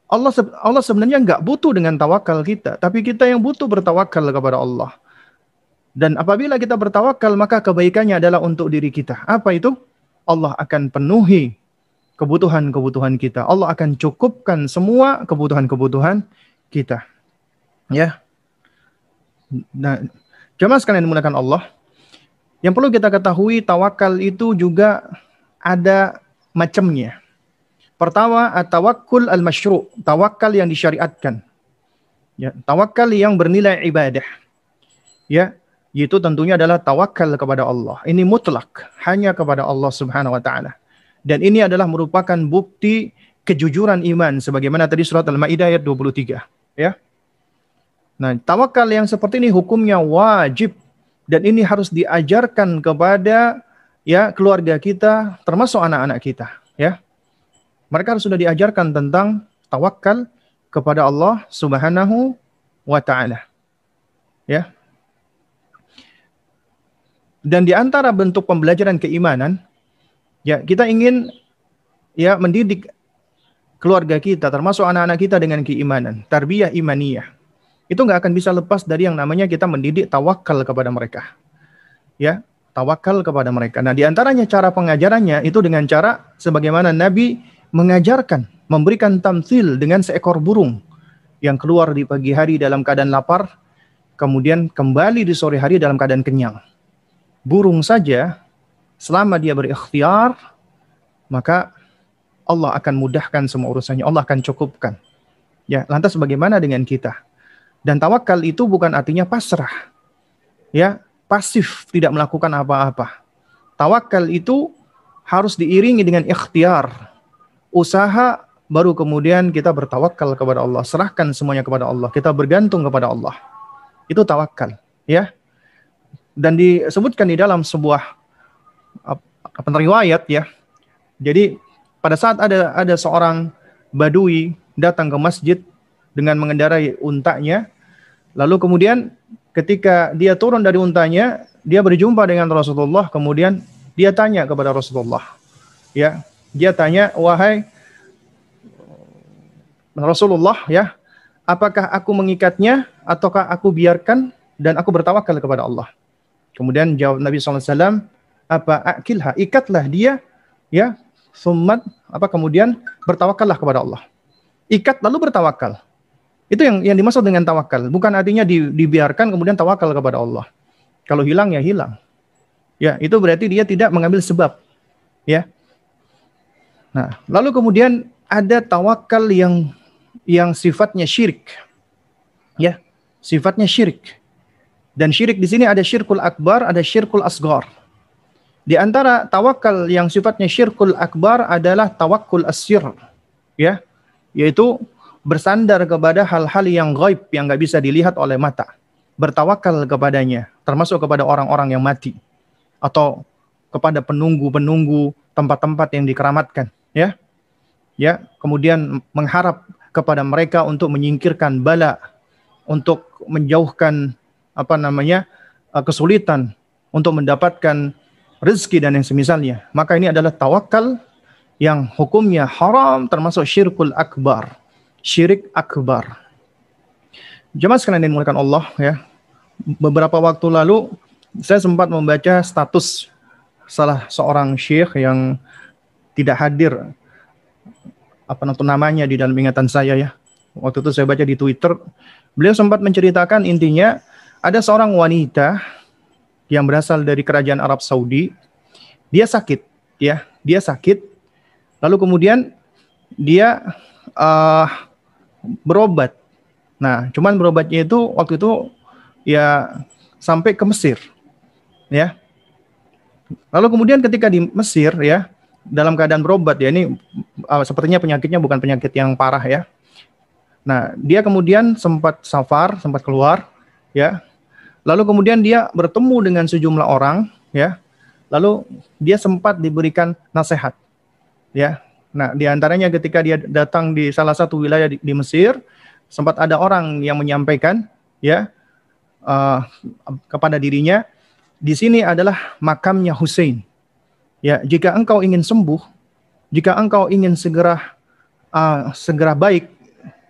S1: Allah sebenarnya enggak butuh dengan tawakal kita, tapi kita yang butuh bertawakal kepada Allah. Dan apabila kita bertawakal, maka kebaikannya adalah untuk diri kita. Apa itu? Allah akan penuhi kebutuhan-kebutuhan kita. Allah akan cukupkan semua kebutuhan-kebutuhan kita. Ya. Nah, jemaah sekalian dimuliakan Allah, yang perlu kita ketahui, tawakal itu juga ada macamnya. Pertama, at-tawakkul al-masyru', tawakal yang disyariatkan. Ya, tawakal yang bernilai ibadah. Ya, yaitu tentunya adalah tawakal kepada Allah. Ini mutlak, hanya kepada Allah Subhanahu wa taala. Dan ini adalah merupakan bukti kejujuran iman sebagaimana tadi surat Al-Maidah ayat 23, ya. Nah, tawakal yang seperti ini hukumnya wajib dan ini harus diajarkan kepada ya keluarga kita termasuk anak-anak kita, ya. Mereka sudah diajarkan tentang tawakal kepada Allah Subhanahu wa taala. Ya. Dan di antara bentuk pembelajaran keimanan, ya, kita ingin ya mendidik keluarga kita termasuk anak-anak kita dengan keimanan, tarbiyah imaniyah. Itu nggak akan bisa lepas dari yang namanya kita mendidik tawakal kepada mereka. Ya, tawakal kepada mereka. Nah, di antaranya cara pengajarannya itu dengan cara sebagaimana Nabi mengajarkan, memberikan tamtsil dengan seekor burung yang keluar di pagi hari dalam keadaan lapar, kemudian kembali di sore hari dalam keadaan kenyang. Burung saja, selama dia berikhtiar, maka Allah akan mudahkan semua urusannya, Allah akan cukupkan. Ya, lantas bagaimana dengan kita? Dan tawakal itu bukan artinya pasrah, ya, pasif, tidak melakukan apa-apa. Tawakal itu harus diiringi dengan ikhtiar, usaha, baru kemudian kita bertawakal kepada Allah, serahkan semuanya kepada Allah, kita bergantung kepada Allah. Itu tawakal, ya. Dan disebutkan di dalam sebuah riwayat, ya. Jadi pada saat ada seorang badui datang ke masjid dengan mengendarai untanya, lalu kemudian ketika dia turun dari untanya, dia berjumpa dengan Rasulullah, kemudian dia tanya kepada Rasulullah, ya, dia tanya, wahai Rasulullah, ya, apakah aku mengikatnya ataukah aku biarkan dan aku bertawakal kepada Allah? Kemudian jawab Nabi SAW, apa akilha, ikatlah dia, ya, summat, kemudian bertawakallah kepada Allah. Ikat lalu bertawakal. Itu yang dimaksud dengan tawakal. Bukan artinya dibiarkan kemudian tawakal kepada Allah. Kalau hilang ya hilang. Ya, itu berarti dia tidak mengambil sebab. Ya. Nah, lalu kemudian ada tawakal yang sifatnya syirik. Ya, sifatnya syirik. Dan syirik di sini ada syirkul akbar, ada syirkul asghar. Di antara tawakal yang sifatnya syirkul akbar adalah tawakkul asyir, ya, yaitu bersandar kepada hal-hal yang gaib yang nggak bisa dilihat oleh mata, bertawakal kepadanya, termasuk kepada orang-orang yang mati atau kepada penunggu-penunggu tempat-tempat yang dikeramatkan, ya, ya, kemudian mengharap kepada mereka untuk menyingkirkan bala, untuk menjauhkan kesulitan, untuk mendapatkan rezeki dan yang semisalnya. Maka ini adalah tawakal yang hukumnya haram, termasuk syirkul akbar, syirik akbar. Jemaah sekalian yang dimuliakan Allah, ya. Beberapa waktu lalu saya sempat membaca status salah seorang syekh yang tidak hadir namanya di dalam ingatan saya, ya. Waktu itu saya baca di Twitter, beliau sempat menceritakan intinya ada seorang wanita yang berasal dari kerajaan Arab Saudi. Dia sakit, ya, dia sakit. Lalu kemudian dia berobat. Nah, cuman berobatnya itu waktu itu ya sampai ke Mesir, ya. Lalu kemudian ketika di Mesir, ya, dalam keadaan berobat, ya, ini sepertinya penyakitnya bukan penyakit yang parah, ya. Nah, dia kemudian sempat safar, sempat keluar, ya. Lalu kemudian dia bertemu dengan sejumlah orang, ya. Lalu dia sempat diberikan nasihat, ya. Nah, di antaranya ketika dia datang di salah satu wilayah di Mesir, sempat ada orang yang menyampaikan, ya, kepada dirinya, di sini adalah makamnya Hussein. Ya, jika engkau ingin sembuh, jika engkau ingin segera baik,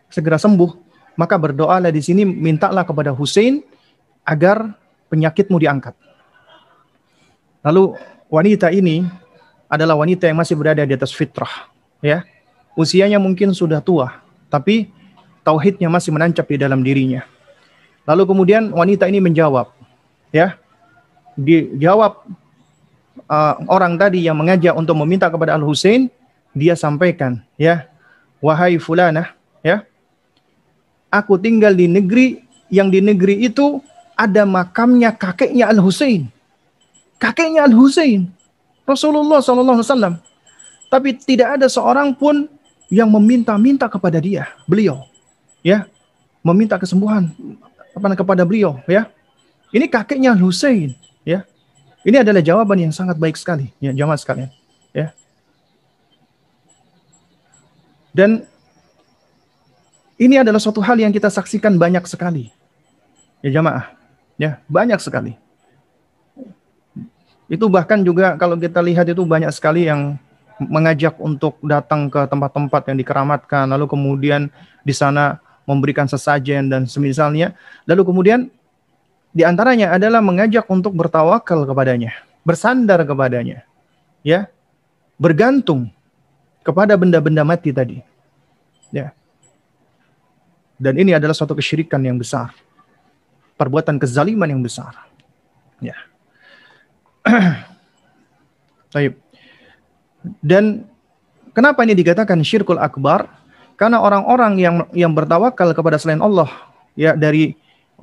S1: segera sembuh, maka berdoalah di sini, mintalah kepada Hussein agar penyakitmu diangkat. Lalu wanita ini adalah wanita yang masih berada di atas fitrah, ya. Usianya mungkin sudah tua, tapi tauhidnya masih menancap di dalam dirinya. Lalu kemudian wanita ini menjawab, ya. Dijawab orang tadi yang mengajak untuk meminta kepada Al-Husain, dia sampaikan, ya, wahai fulanah, ya, aku tinggal di negeri yang di negeri itu ada makamnya kakeknya Al-Husain. Kakeknya Al-Husain, Rasulullah SAW. Tapi tidak ada seorang pun yang meminta-minta kepada beliau, ya, meminta kesembuhan kepada beliau, ya. Ini kakeknya Al-Husain, ya. Ini adalah jawaban yang sangat baik sekali, ya, jamaah sekalian, ya. Dan ini adalah suatu hal yang kita saksikan banyak sekali, ya jamaah, ya, banyak sekali. Itu bahkan juga kalau kita lihat itu banyak sekali yang mengajak untuk datang ke tempat-tempat yang dikeramatkan, lalu kemudian di sana memberikan sesajen dan semisalnya, lalu kemudian di antaranya adalah mengajak untuk bertawakal kepadanya, bersandar kepadanya, ya, bergantung kepada benda-benda mati tadi, ya. Dan ini adalah suatu kesyirikan yang besar, perbuatan kezaliman yang besar, ya. Baik. Dan kenapa ini dikatakan syirkul akbar? Karena orang-orang yang bertawakal kepada selain Allah, ya, dari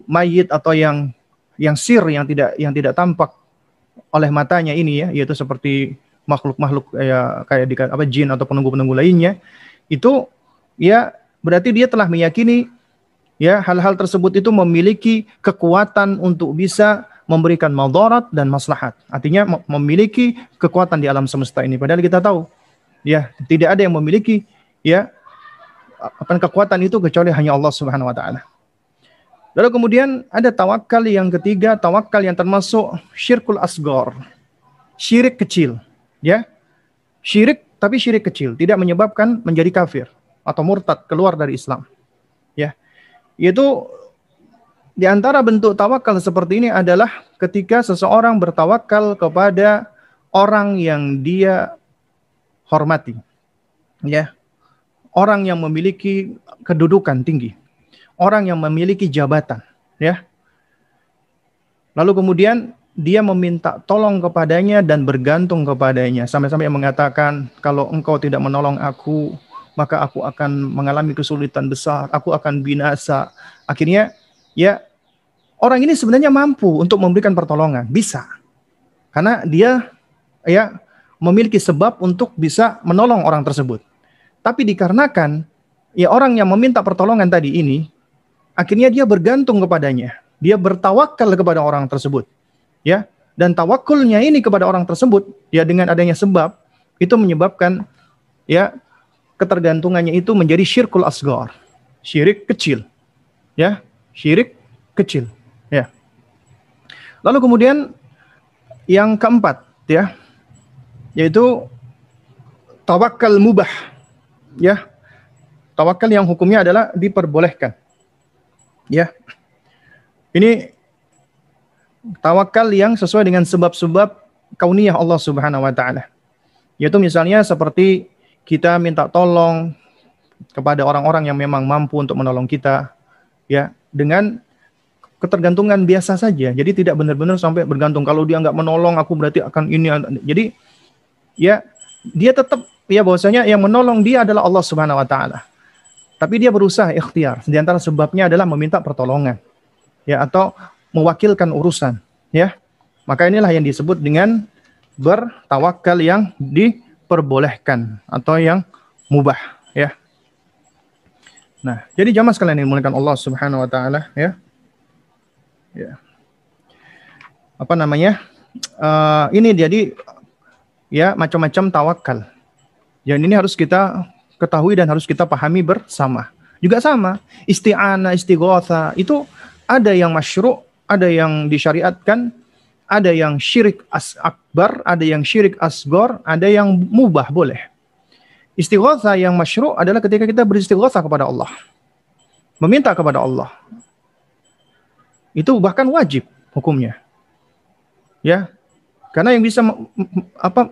S1: mayit atau yang sir yang tidak tampak oleh matanya ini, ya, yaitu seperti makhluk-makhluk, ya, kayak jin atau penunggu-penunggu lainnya, itu, ya, berarti dia telah meyakini, ya, hal-hal tersebut itu memiliki kekuatan untuk bisa memberikan madarat dan maslahat. Artinya memiliki kekuatan di alam semesta ini. Padahal kita tahu, ya, tidak ada yang memiliki, ya, kekuatan itu kecuali hanya Allah Subhanahu wa taala. Lalu kemudian ada tawakal yang ketiga, tawakal yang termasuk syirkul asghar. Syirik kecil, ya. Syirik, tapi syirik kecil, tidak menyebabkan menjadi kafir atau murtad, keluar dari Islam. Ya. Yaitu di antara bentuk tawakal seperti ini adalah ketika seseorang bertawakal kepada orang yang dia hormati, ya, orang yang memiliki kedudukan tinggi, orang yang memiliki jabatan, ya. Lalu kemudian dia meminta tolong kepadanya dan bergantung kepadanya, sampai-sampai mengatakan, kalau engkau tidak menolong aku, maka aku akan mengalami kesulitan besar, aku akan binasa. Akhirnya, ya, orang ini sebenarnya mampu untuk memberikan pertolongan, bisa. Karena dia, ya, memiliki sebab untuk bisa menolong orang tersebut. Tapi dikarenakan, ya, orang yang meminta pertolongan tadi ini, akhirnya dia bergantung kepadanya. Dia bertawakal kepada orang tersebut, ya. Dan tawakulnya ini kepada orang tersebut, ya, dengan adanya sebab, itu menyebabkan, ya, ketergantungannya itu menjadi syirkul asghar, syirik kecil, ya, syirik kecil, ya. Lalu kemudian yang keempat, ya, yaitu tawakal mubah, ya, tawakal yang hukumnya adalah diperbolehkan, ya. Ini tawakal yang sesuai dengan sebab-sebab kauniyah Allah Subhanahu wa taala, yaitu misalnya seperti kita minta tolong kepada orang-orang yang memang mampu untuk menolong kita, ya, dengan ketergantungan biasa saja. Jadi tidak benar-benar sampai bergantung. Kalau dia nggak menolong, aku berarti akan ini. Jadi, ya, dia tetap, ya, bahwasanya yang menolong dia adalah Allah Subhanahu wa taala. Tapi dia berusaha ikhtiar. Di antara sebabnya adalah meminta pertolongan, ya, atau mewakilkan urusan, ya. Maka inilah yang disebut dengan bertawakal yang diperbolehkan atau yang mubah, ya. Nah, jadi jamaah sekalian yang dimuliakan Allah Subhanahu wa taala, ya. Ya. Apa namanya? Ini jadi, ya, macam-macam tawakal. Yang ini harus kita ketahui dan harus kita pahami bersama. Juga sama, isti'anah, istighatsah, itu ada yang masyru', ada yang disyariatkan, ada yang syirik akbar, ada yang syirik asghar, ada yang mubah, boleh. Istighatsah yang masyru' adalah ketika kita beristighatsah kepada Allah, meminta kepada Allah. Itu bahkan wajib hukumnya, ya, karena yang bisa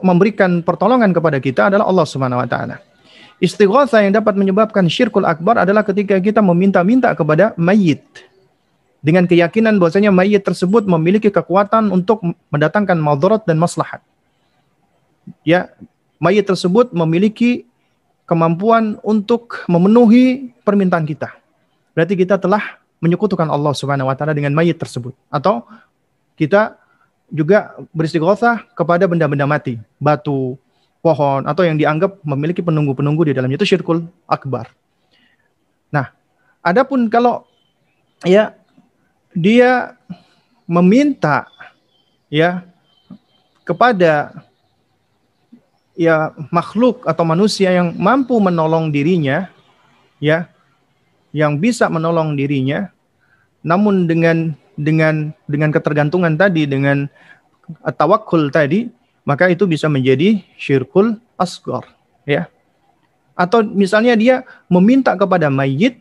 S1: memberikan pertolongan kepada kita adalah Allah Subhanahu wa taala. Istighatsah yang dapat menyebabkan syirkul akbar adalah ketika kita meminta-minta kepada mayit dengan keyakinan bahwasanya mayit tersebut memiliki kekuatan untuk mendatangkan madarat dan maslahat, ya, mayit tersebut memiliki kemampuan untuk memenuhi permintaan kita. Berarti kita telah menyekutukan Allah Subhanahu wa taala dengan mayit tersebut. Atau kita juga beristighotsah kepada benda-benda mati, batu, pohon, atau yang dianggap memiliki penunggu-penunggu di dalamnya, itu syirkul akbar. Nah, adapun kalau ya dia meminta ya kepada ya makhluk atau manusia yang mampu menolong dirinya, ya, yang bisa menolong dirinya, namun dengan ketergantungan tadi, dengan tawakkul tadi, maka itu bisa menjadi syirkul asghar, ya. Atau misalnya dia meminta kepada mayit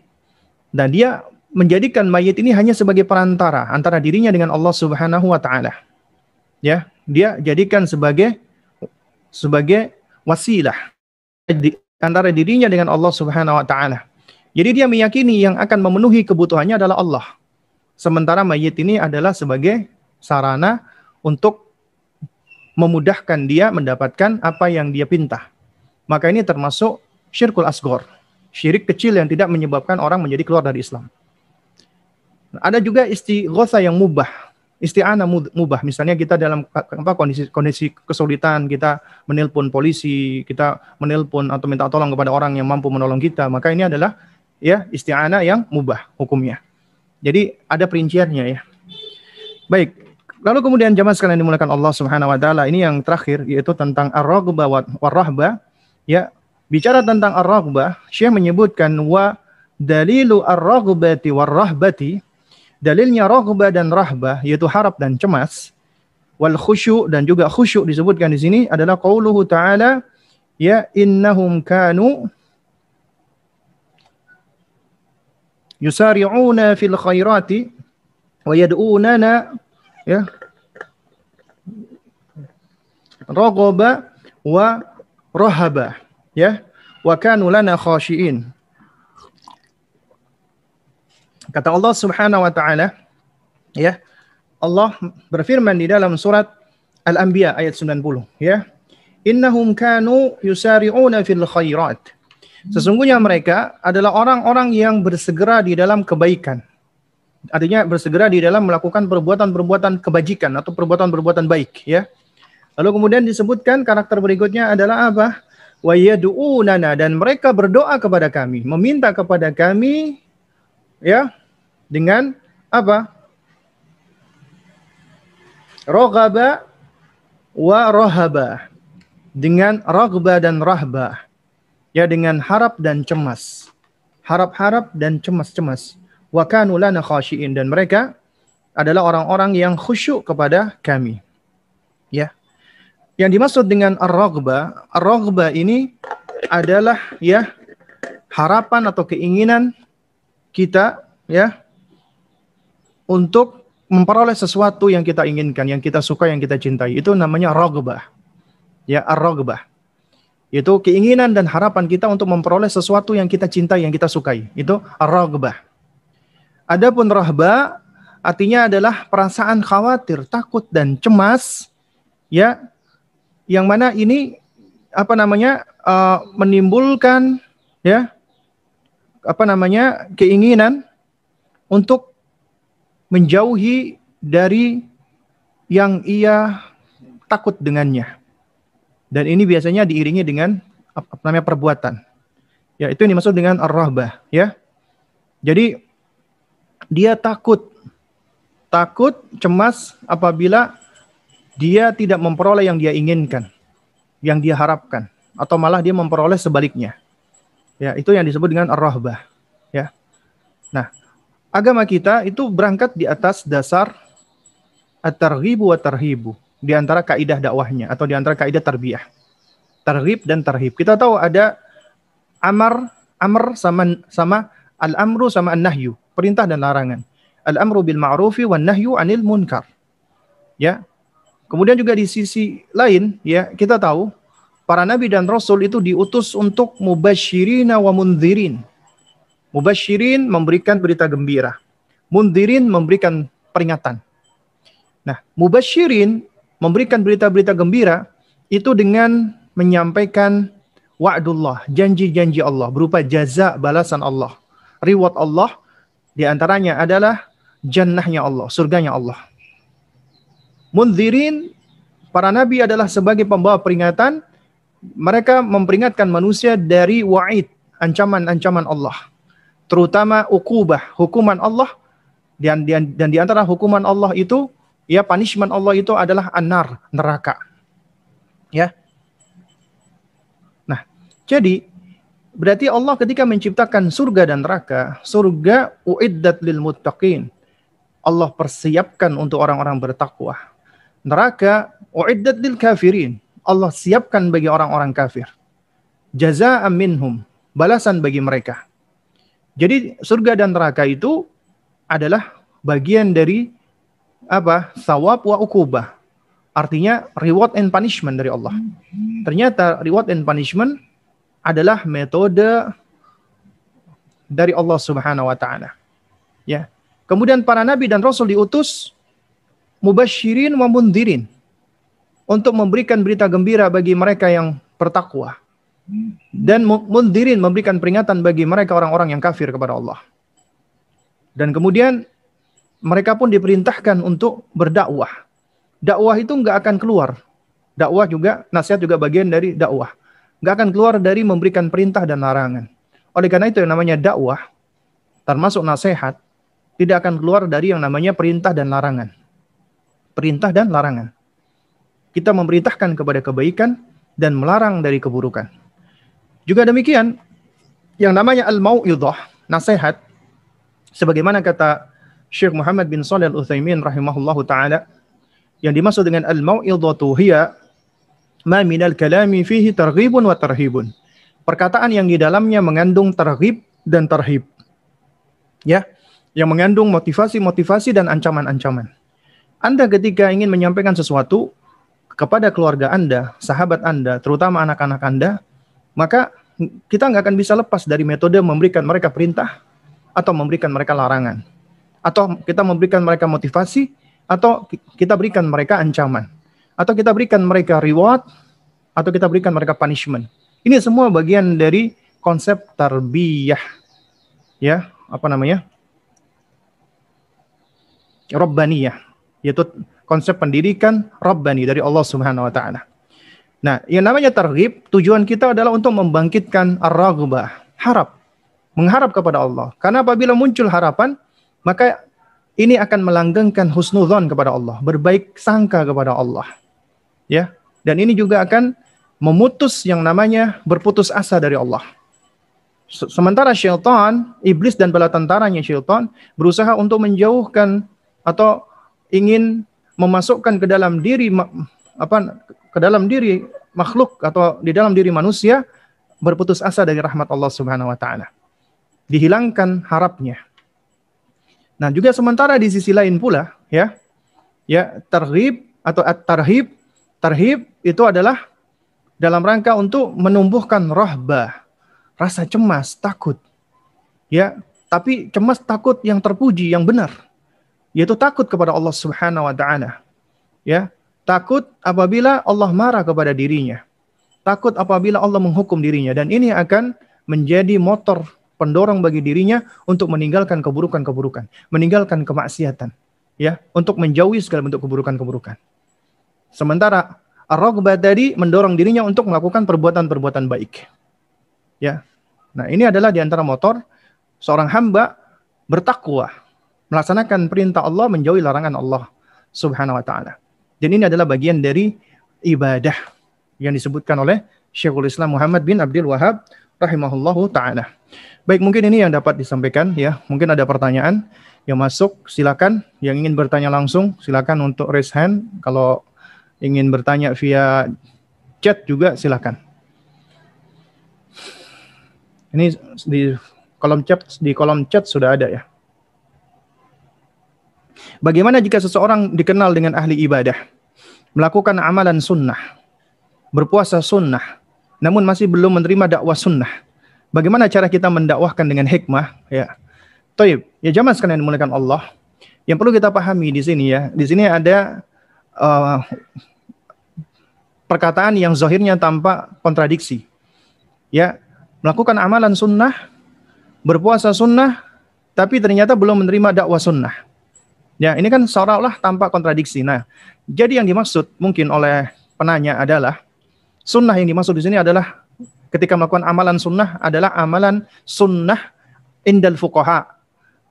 S1: dan dia menjadikan mayit ini hanya sebagai perantara antara dirinya dengan Allah Subhanahu wa taala. Ya, dia jadikan sebagai wasilah antara dirinya dengan Allah Subhanahu wa taala. Jadi dia meyakini yang akan memenuhi kebutuhannya adalah Allah. Sementara mayit ini adalah sebagai sarana untuk memudahkan dia mendapatkan apa yang dia pinta. Maka ini termasuk syirkul asghar, syirik kecil yang tidak menyebabkan orang menjadi keluar dari Islam. Ada juga istighotsah yang mubah, isti'anah mubah. Misalnya kita dalam kondisi kesulitan, kita menelpon polisi, kita menelpon atau minta tolong kepada orang yang mampu menolong kita, maka ini adalah ya isti'anah yang mubah hukumnya. Jadi ada perinciannya ya. Baik, lalu kemudian jamaah sekalian dimuliakan Allah Subhanahu wa taala, ini yang terakhir yaitu tentang ar-raghbah war-rahbah. Ya, bicara tentang ar-raghbah, Syekh menyebutkan wa dalilu ar-raghbati war-rahbati, dalilnya raghbah dan rahbah yaitu harap dan cemas, wal khusyu' dan juga khusyuk disebutkan di sini adalah qauluhu ta'ala ya innahum kanu yusari'una fil khairati wa yad'unana ya raghaba wa rahaba ya wa kanu lana khashiin. Kata Allah Subhanahu wa taala, ya. Allah berfirman di dalam surat Al-Anbiya ayat 90, ya. Innahum kanu yusari'una fil khairat. Sesungguhnya mereka adalah orang-orang yang bersegera di dalam kebaikan. Artinya bersegera di dalam melakukan perbuatan-perbuatan kebajikan atau perbuatan-perbuatan baik, ya. Lalu kemudian disebutkan karakter berikutnya adalah apa? Wa yad'unana, dan mereka berdoa kepada kami, meminta kepada kami, ya, dengan apa? Raghaba wa rahaba, dengan raghbah dan rahbah, ya, dengan harap dan cemas, harap-harap dan cemas-cemas. Wa kanu lana khashiin, dan mereka adalah orang-orang yang khusyuk kepada kami, ya. Yang dimaksud dengan ar-raghbah ini adalah ya harapan atau keinginan kita, ya, untuk memperoleh sesuatu yang kita inginkan, yang kita suka, yang kita cintai. Itu namanya raghbah. Ya, ar-raghbah. Itu keinginan dan harapan kita untuk memperoleh sesuatu yang kita cintai, yang kita sukai. Itu ar-raghbah. Adapun rahbah artinya adalah perasaan khawatir, takut dan cemas, ya, yang mana ini apa namanya menimbulkan ya apa namanya keinginan untuk menjauhi dari yang ia takut dengannya. Dan ini biasanya diiringi dengan apa namanya perbuatan. Ya, itu yang dimaksud dengan ar-rahbah, ya. Jadi dia takut, cemas apabila dia tidak memperoleh yang dia inginkan, yang dia harapkan, atau malah dia memperoleh sebaliknya. Ya, itu yang disebut dengan ar-rahbah, ya. Nah, agama kita itu berangkat di atas dasar at-targhibu wa tarhibu, di antara kaidah dakwahnya atau di antara kaidah tarbiyah. Targhib dan tarhib. Kita tahu ada amr sama al-amru sama an-nahyu, perintah dan larangan. Al-amru bil ma'rufi wan nahyu 'anil munkar. Ya. Kemudian juga di sisi lain, ya, kita tahu para nabi dan rasul itu diutus untuk mubasyirina wa mundhirin. Mubasyirin memberikan berita gembira, mundhirin memberikan peringatan. Nah, mubasyirin memberikan berita-berita gembira itu dengan menyampaikan wa'dullah, janji-janji Allah berupa jaza balasan Allah, reward Allah, di antaranya adalah jannahnya Allah, surganya Allah. Mundzirin, para nabi adalah sebagai pembawa peringatan, mereka memperingatkan manusia dari wa'id, ancaman-ancaman Allah, terutama uqubah, hukuman Allah, dan di antara hukuman Allah itu, ya, punishment Allah itu adalah an-nar, neraka. Ya. Nah, jadi berarti Allah ketika menciptakan surga dan neraka, surga uiddat lil muttaqin, Allah persiapkan untuk orang-orang bertakwa. Neraka uiddat lil kafirin, Allah siapkan bagi orang-orang kafir. Jazaa'an minhum, balasan bagi mereka. Jadi surga dan neraka itu adalah bagian dari apa? Thawab wa uqubah. Artinya reward and punishment dari Allah. Ternyata reward and punishment adalah metode dari Allah Subhanahu wa taala. Ya. Kemudian para nabi dan rasul diutus mubasyirin wa mundzirin untuk memberikan berita gembira bagi mereka yang bertakwa, dan mundzirin memberikan peringatan bagi mereka orang-orang yang kafir kepada Allah. Dan kemudian mereka pun diperintahkan untuk berdakwah. Dakwah itu nggak akan keluar. Dakwah juga, nasihat juga bagian dari dakwah. Nggak akan keluar dari memberikan perintah dan larangan. Oleh karena itu yang namanya dakwah, termasuk nasihat, tidak akan keluar dari yang namanya perintah dan larangan. Perintah dan larangan. Kita memerintahkan kepada kebaikan dan melarang dari keburukan. Juga demikian, yang namanya al-mau'idhah, nasihat, sebagaimana kata Syekh Muhammad bin Shalih Al-Utsaimin rahimahullahu ta'ala, yang dimaksud dengan al-mau'idhatu hiya ma minal kalami fihi targhibun wa tarhibun. Perkataan yang di dalamnya mengandung targhib dan tarhib. Ya, yang mengandung motivasi-motivasi dan ancaman-ancaman. Anda ketika ingin menyampaikan sesuatu kepada keluarga Anda, sahabat Anda, terutama anak-anak Anda, maka kita nggak akan bisa lepas dari metode memberikan mereka perintah atau memberikan mereka larangan. Atau kita memberikan mereka motivasi, atau kita berikan mereka ancaman. Atau kita berikan mereka reward, atau kita berikan mereka punishment. Ini semua bagian dari konsep tarbiyah. Ya, apa namanya? Rabbaniyah. Yaitu konsep pendidikan Rabbani dari Allah Subhanahu wa taala. Nah, yang namanya targhib, tujuan kita adalah untuk membangkitkan ar-raghbah, harap, mengharap kepada Allah. Karena apabila muncul harapan, maka ini akan melanggengkan husnudzon kepada Allah, berbaik sangka kepada Allah. Ya, dan ini juga akan memutus yang namanya berputus asa dari Allah. Sementara syaitan, iblis dan bala tentaranya syaitan berusaha untuk menjauhkan atau ingin memasukkan ke dalam diri ke dalam diri makhluk atau di dalam diri manusia berputus asa dari rahmat Allah Subhanahu wa taala. Dihilangkan harapnya. Nah, juga sementara di sisi lain pula ya targhib atau at-tarhib, tarhib itu adalah dalam rangka untuk menumbuhkan rahbah, rasa cemas, takut. Ya, tapi cemas takut yang terpuji, yang benar. Yaitu takut kepada Allah Subhanahu wa taala. Ya, takut apabila Allah marah kepada dirinya. Takut apabila Allah menghukum dirinya, dan ini akan menjadi motor pendorong bagi dirinya untuk meninggalkan keburukan-keburukan, meninggalkan kemaksiatan, ya, untuk menjauhi segala bentuk keburukan-keburukan. Sementara ar-raghbah tadi mendorong dirinya untuk melakukan perbuatan-perbuatan baik. Ya. Nah, ini adalah di antara motor seorang hamba bertakwa, melaksanakan perintah Allah, menjauhi larangan Allah Subhanahu wa taala. Dan ini adalah bagian dari ibadah yang disebutkan oleh Syekhul Islam Muhammad bin Abdul Wahhab rahimahullahu taala. Baik, mungkin ini yang dapat disampaikan ya. Mungkin ada pertanyaan yang masuk, silakan. Yang ingin bertanya langsung silakan untuk raise hand. Kalau ingin bertanya via chat juga silakan. Ini di kolom chat sudah ada ya. Bagaimana jika seseorang dikenal dengan ahli ibadah, melakukan amalan sunnah, berpuasa sunnah, namun masih belum menerima dakwah sunnah? Bagaimana cara kita mendakwahkan dengan hikmah? Ya, Taib. Ya, jamaah sekalian dimuliakan Allah. Yang perlu kita pahami di sini ya, di sini ada perkataan yang zahirnya tanpa kontradiksi. Ya, melakukan amalan sunnah, berpuasa sunnah, tapi ternyata belum menerima dakwah sunnah. Ya, ini kan seolah-olah tanpa kontradiksi. Nah, jadi yang dimaksud mungkin oleh penanya adalah sunnah yang dimaksud di sini adalah ketika melakukan amalan sunnah adalah amalan sunnah indal fuqaha.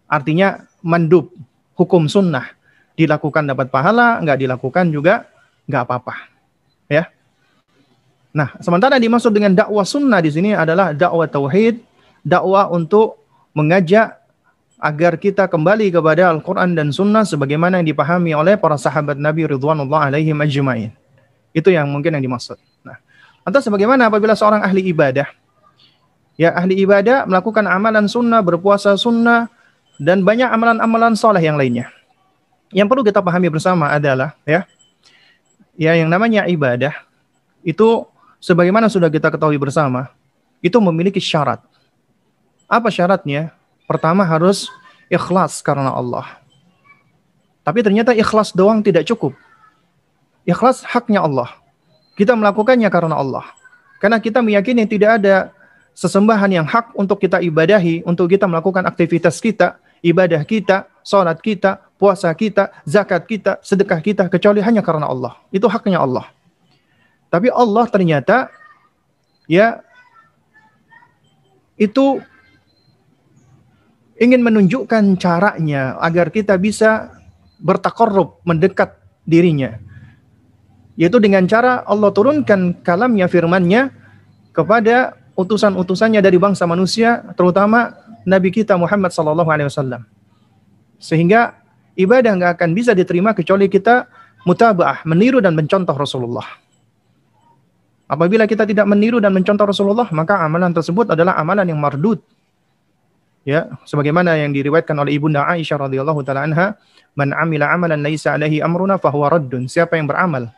S1: Artinya mandub, hukum sunnah. Dilakukan dapat pahala, nggak dilakukan juga nggak apa-apa. Ya. Nah, sementara yang dimaksud dengan dakwah sunnah di sini adalah dakwah tauhid, dakwah untuk mengajak agar kita kembali kepada Al-Quran dan Sunnah sebagaimana yang dipahami oleh para sahabat Nabi Ridwanullah alaihim ajma'in. Itu yang mungkin yang dimaksud. Nah, lantas bagaimana apabila seorang ahli ibadah, ya ahli ibadah melakukan amalan sunnah, berpuasa sunnah, dan banyak amalan-amalan soleh yang lainnya. Yang perlu kita pahami bersama adalah, ya yang namanya ibadah, itu sebagaimana sudah kita ketahui bersama, itu memiliki syarat. Apa syaratnya? Pertama harus ikhlas karena Allah. Tapi ternyata ikhlas doang tidak cukup. Ikhlas haknya Allah. Kita melakukannya karena Allah. Karena kita meyakini tidak ada sesembahan yang hak untuk kita ibadahi, untuk kita melakukan aktivitas kita, ibadah kita, sholat kita, puasa kita, zakat kita, sedekah kita, kecuali hanya karena Allah. Itu haknya Allah. Tapi Allah ternyata, ya, itu ingin menunjukkan caranya agar kita bisa bertaqarrub, mendekat dirinya. Yaitu dengan cara Allah turunkan kalamnya, firmannya kepada utusan-utusannya dari bangsa manusia, terutama Nabi kita Muhammad SAW. Sehingga ibadah nggak akan bisa diterima kecuali kita mutaba'ah, meniru dan mencontoh Rasulullah. Apabila kita tidak meniru dan mencontoh Rasulullah, maka amalan tersebut adalah amalan yang mardud. Ya, sebagaimana yang diriwayatkan oleh Ibunda Aisyah radhiyallahu taala anha, "Man 'amila 'amalan laisa 'alaihi amruna fahuwa raddun." Siapa yang beramal,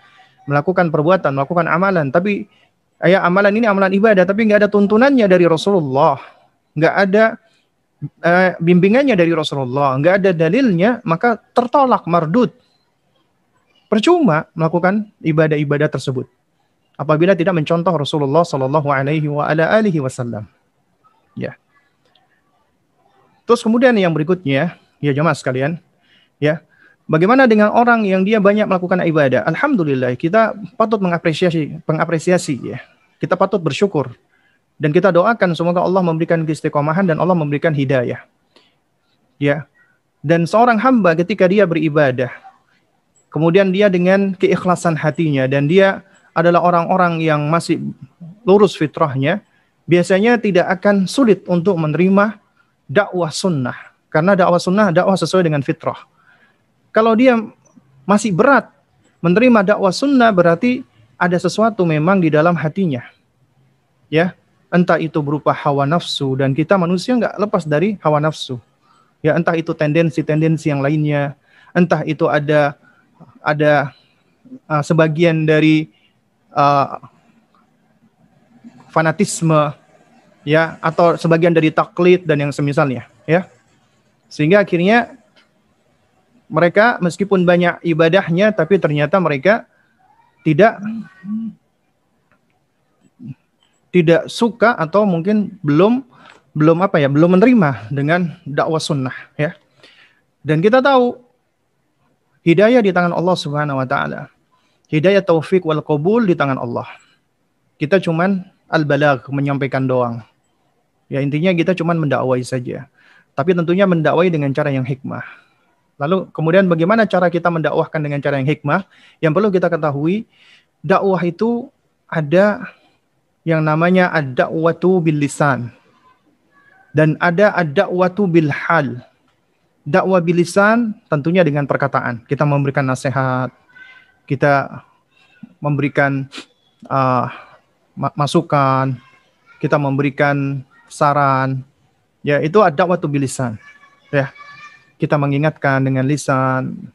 S1: melakukan perbuatan, melakukan amalan, tapi amalan ini amalan ibadah tapi enggak ada tuntunannya dari Rasulullah, enggak ada bimbingannya dari Rasulullah, enggak ada dalilnya, maka tertolak, mardud. Percuma melakukan ibadah-ibadah tersebut apabila tidak mencontoh Rasulullah sallallahu alaihi wa ala alihi wasallam. Ya. Terus kemudian yang berikutnya, ya jemaah sekalian, ya, bagaimana dengan orang yang dia banyak melakukan ibadah? Alhamdulillah, kita patut mengapresiasi, ya. Kita patut bersyukur. Dan kita doakan semoga Allah memberikan keistiqomahan dan Allah memberikan hidayah. Ya. Dan seorang hamba ketika dia beribadah, kemudian dia dengan keikhlasan hatinya, dan dia adalah orang-orang yang masih lurus fitrahnya, biasanya tidak akan sulit untuk menerima dakwah sunnah. Karena dakwah sunnah, dakwah sesuai dengan fitrah. Kalau dia masih berat menerima dakwah sunnah, berarti ada sesuatu memang di dalam hatinya. Ya, entah itu berupa hawa nafsu, dan kita manusia nggak lepas dari hawa nafsu. Ya, entah itu tendensi-tendensi yang lainnya, entah itu ada sebagian dari fanatisme, ya, atau sebagian dari taklid dan yang semisalnya, ya. Sehingga akhirnya mereka meskipun banyak ibadahnya, tapi ternyata mereka tidak suka atau mungkin belum menerima dengan dakwah sunnah, ya. Dan kita tahu hidayah di tangan Allah Subhanahu wa taala. Hidayah taufik wal qabul di tangan Allah. Kita cuman al-balagh, menyampaikan doang. Ya, intinya kita cuman mendakwai saja. Tapi tentunya mendakwai dengan cara yang hikmah. Lalu kemudian bagaimana cara kita mendakwahkan dengan cara yang hikmah? Yang perlu kita ketahui, dakwah itu ada yang namanya ad-da'watu bil lisan. Dan ada ad-da'watu bil hal. Dakwah bil lisan tentunya dengan perkataan. Kita memberikan nasihat, kita memberikan masukan, kita memberikan saran, ya, itu ad-da'watu bil lisan, ya, kita mengingatkan dengan lisan.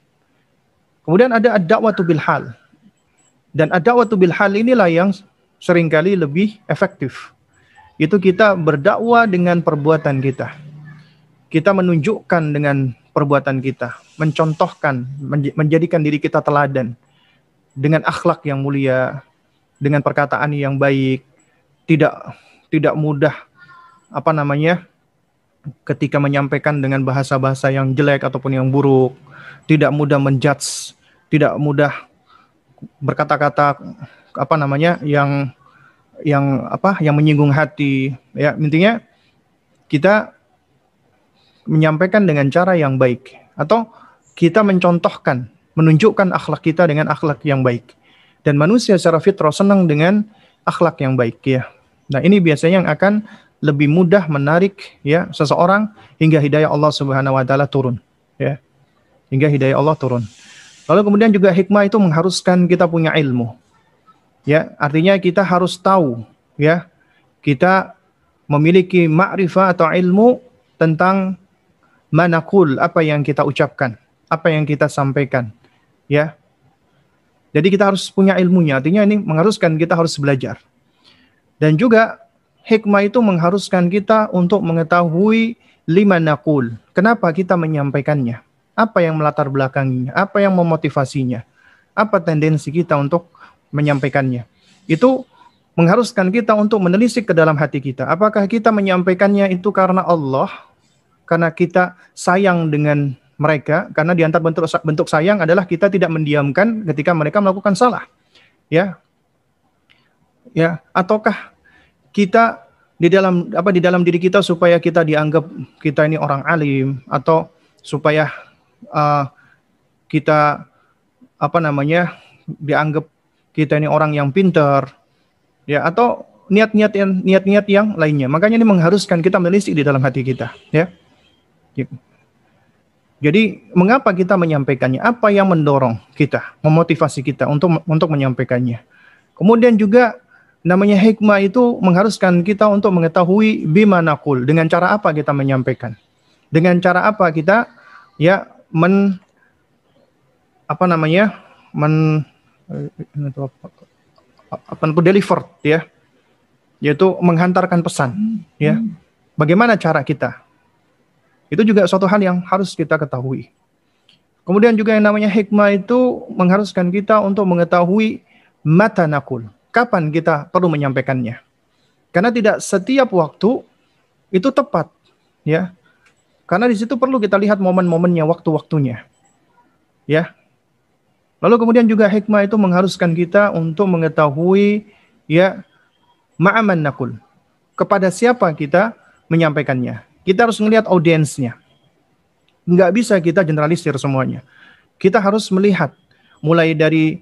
S1: Kemudian ada ad-da'watu bil hal, dan ad-da'watu bil hal inilah yang seringkali lebih efektif. Itu kita berdakwah dengan perbuatan kita, kita menunjukkan dengan perbuatan kita, mencontohkan, menjadikan diri kita teladan dengan akhlak yang mulia, dengan perkataan yang baik, tidak tidak mudah ketika menyampaikan dengan bahasa-bahasa yang jelek ataupun yang buruk, tidak mudah menjudge, tidak mudah berkata-kata yang menyinggung hati. Ya, intinya kita menyampaikan dengan cara yang baik, atau kita mencontohkan, menunjukkan akhlak kita dengan akhlak yang baik. Dan manusia secara fitrah senang dengan akhlak yang baik, ya. Nah, ini biasanya yang akan lebih mudah menarik, ya, seseorang hingga hidayah Allah Subhanahu wa taala turun, ya. Hingga hidayah Allah turun. Lalu kemudian juga hikmah itu mengharuskan kita punya ilmu. Ya, artinya kita harus tahu, ya. Kita memiliki ma'rifah atau ilmu tentang manakul, apa yang kita ucapkan, apa yang kita sampaikan, ya. Jadi kita harus punya ilmunya, artinya ini mengharuskan kita harus belajar. Dan juga hikmah itu mengharuskan kita untuk mengetahui lima nakul, kenapa kita menyampaikannya, apa yang melatar belakanginya, apa yang memotivasinya, apa tendensi kita untuk menyampaikannya. Itu mengharuskan kita untuk menelisik ke dalam hati kita, apakah kita menyampaikannya itu karena Allah, karena kita sayang dengan mereka, karena di antara bentuk sayang adalah kita tidak mendiamkan ketika mereka melakukan salah, ya, ya, ataukah kita di dalam diri kita supaya kita dianggap kita ini orang alim, atau supaya kita dianggap kita ini orang yang pintar, ya, atau niat-niat yang lainnya. Makanya ini mengharuskan kita menelisik di dalam hati kita, ya. Jadi mengapa kita menyampaikannya? Apa yang mendorong kita, memotivasi kita untuk menyampaikannya? Kemudian juga namanya hikmah itu mengharuskan kita untuk mengetahui bima naqul, dengan cara apa kita menyampaikan, dengan cara apa kita, ya, deliver, ya, yaitu menghantarkan pesan, ya. Bagaimana cara kita? Itu juga suatu hal yang harus kita ketahui. Kemudian juga yang namanya hikmah itu mengharuskan kita untuk mengetahui mata naqul, kapan kita perlu menyampaikannya. Karena tidak setiap waktu itu tepat, ya. Karena di situ perlu kita lihat momen-momennya, waktu-waktunya, ya. Lalu kemudian juga hikmah itu mengharuskan kita untuk mengetahui, ya, ma'aman naqul, kepada siapa kita menyampaikannya. Kita harus melihat audiensnya. Nggak bisa kita generalisir semuanya. Kita harus melihat mulai dari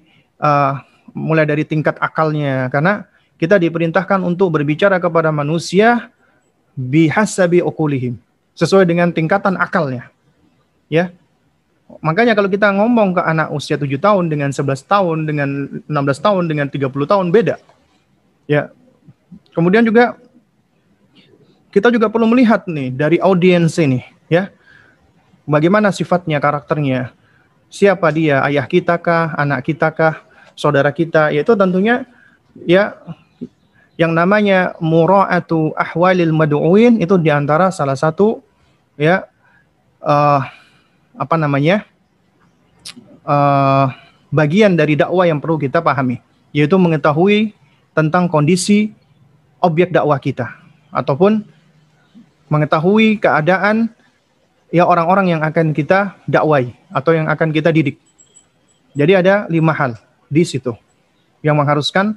S1: tingkat akalnya, karena kita diperintahkan untuk berbicara kepada manusia bihasabi uqulihim, sesuai dengan tingkatan akalnya, ya. Makanya kalau kita ngomong ke anak usia 7 tahun dengan 11 tahun, dengan 16 tahun, dengan 30 tahun beda, ya. Kemudian juga kita juga perlu melihat nih dari audiens ini, ya. Bagaimana sifatnya, karakternya. Siapa dia? Ayah kita kah? Anak kita kah? Saudara kita? Yaitu tentunya, ya, yang namanya mura'atu ahwalil mad'uin itu diantara salah satu, ya, bagian dari dakwah yang perlu kita pahami, yaitu mengetahui tentang kondisi objek dakwah kita, ataupun mengetahui keadaan, ya, orang-orang yang akan kita dakwai atau yang akan kita didik. Jadi ada 5 hal di situ yang mengharuskan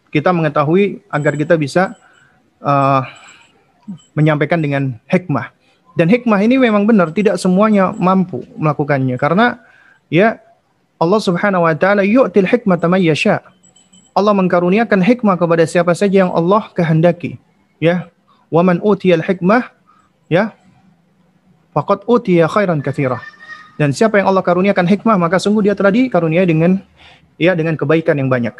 S1: kita mengetahui agar kita bisa menyampaikan dengan hikmah. Dan hikmah ini memang benar tidak semuanya mampu melakukannya, karena, ya, Allah Subhanahu wa taala yu'til hikmata may yasha. Allah mengkaruniakan hikmah kepada siapa saja yang Allah kehendaki, ya. Wa man utiyal hikmah, ya, faqad utiya khairan katsira. Dan siapa yang Allah karuniakan hikmah, maka sungguh dia telah dikaruniai dengan kebaikan yang banyak.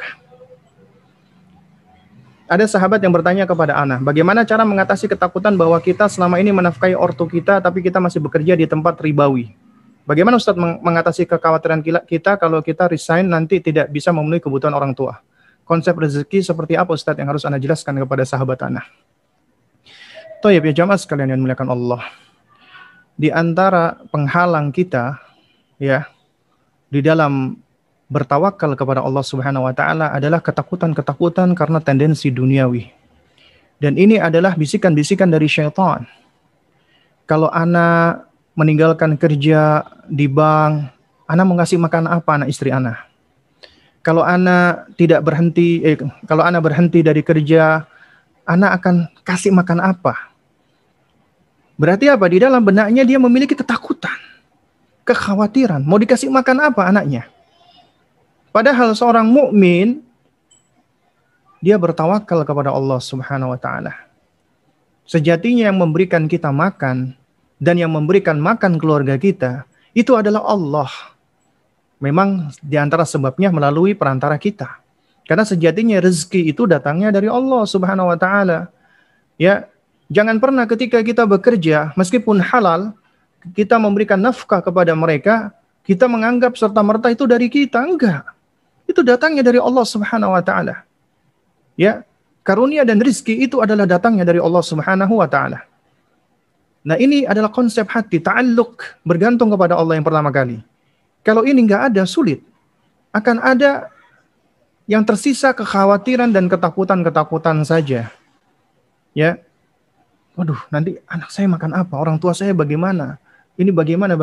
S1: Ada sahabat yang bertanya kepada Ana, bagaimana cara mengatasi ketakutan bahwa kita selama ini menafkahi ortu kita, tapi kita masih bekerja di tempat ribawi. Bagaimana Ustadz mengatasi kekhawatiran kita kalau kita resign nanti tidak bisa memenuhi kebutuhan orang tua? Konsep rezeki seperti apa Ustadz yang harus Ana jelaskan kepada sahabat Ana? Toyib, ya jamaah sekalian yang dimuliakan Allah. Di antara penghalang kita, ya, di dalam bertawakal kepada Allah Subhanahu wa taala adalah ketakutan-ketakutan karena tendensi duniawi. Dan ini adalah bisikan-bisikan dari syaitan. Kalau ana meninggalkan kerja di bank, ana mau ngasih makan apa anak istri ana? Kalau ana kalau ana berhenti dari kerja, ana akan kasih makan apa? Berarti apa? Di dalam benaknya dia memiliki ketakutan, kekhawatiran. Mau dikasih makan apa anaknya? Padahal seorang mukmin dia bertawakal kepada Allah Subhanahu wa taala. Sejatinya yang memberikan kita makan dan yang memberikan makan keluarga kita itu adalah Allah. Memang di antara sebabnya melalui perantara kita. Karena sejatinya rezeki itu datangnya dari Allah Subhanahu wa taala. Ya, jangan pernah ketika kita bekerja meskipun halal kita memberikan nafkah kepada mereka, kita menganggap serta-merta itu dari kita. Enggak. Itu datangnya dari Allah Subhanahu wa taala. Ya, karunia dan rizki itu adalah datangnya dari Allah Subhanahu wa taala. Nah, ini adalah konsep hati, ta'alluq, bergantung kepada Allah yang pertama kali. Kalau ini enggak ada, sulit. Akan ada yang tersisa kekhawatiran dan ketakutan-ketakutan saja. Ya. Waduh, nanti anak saya makan apa? Orang tua saya bagaimana? Ini bagaimana?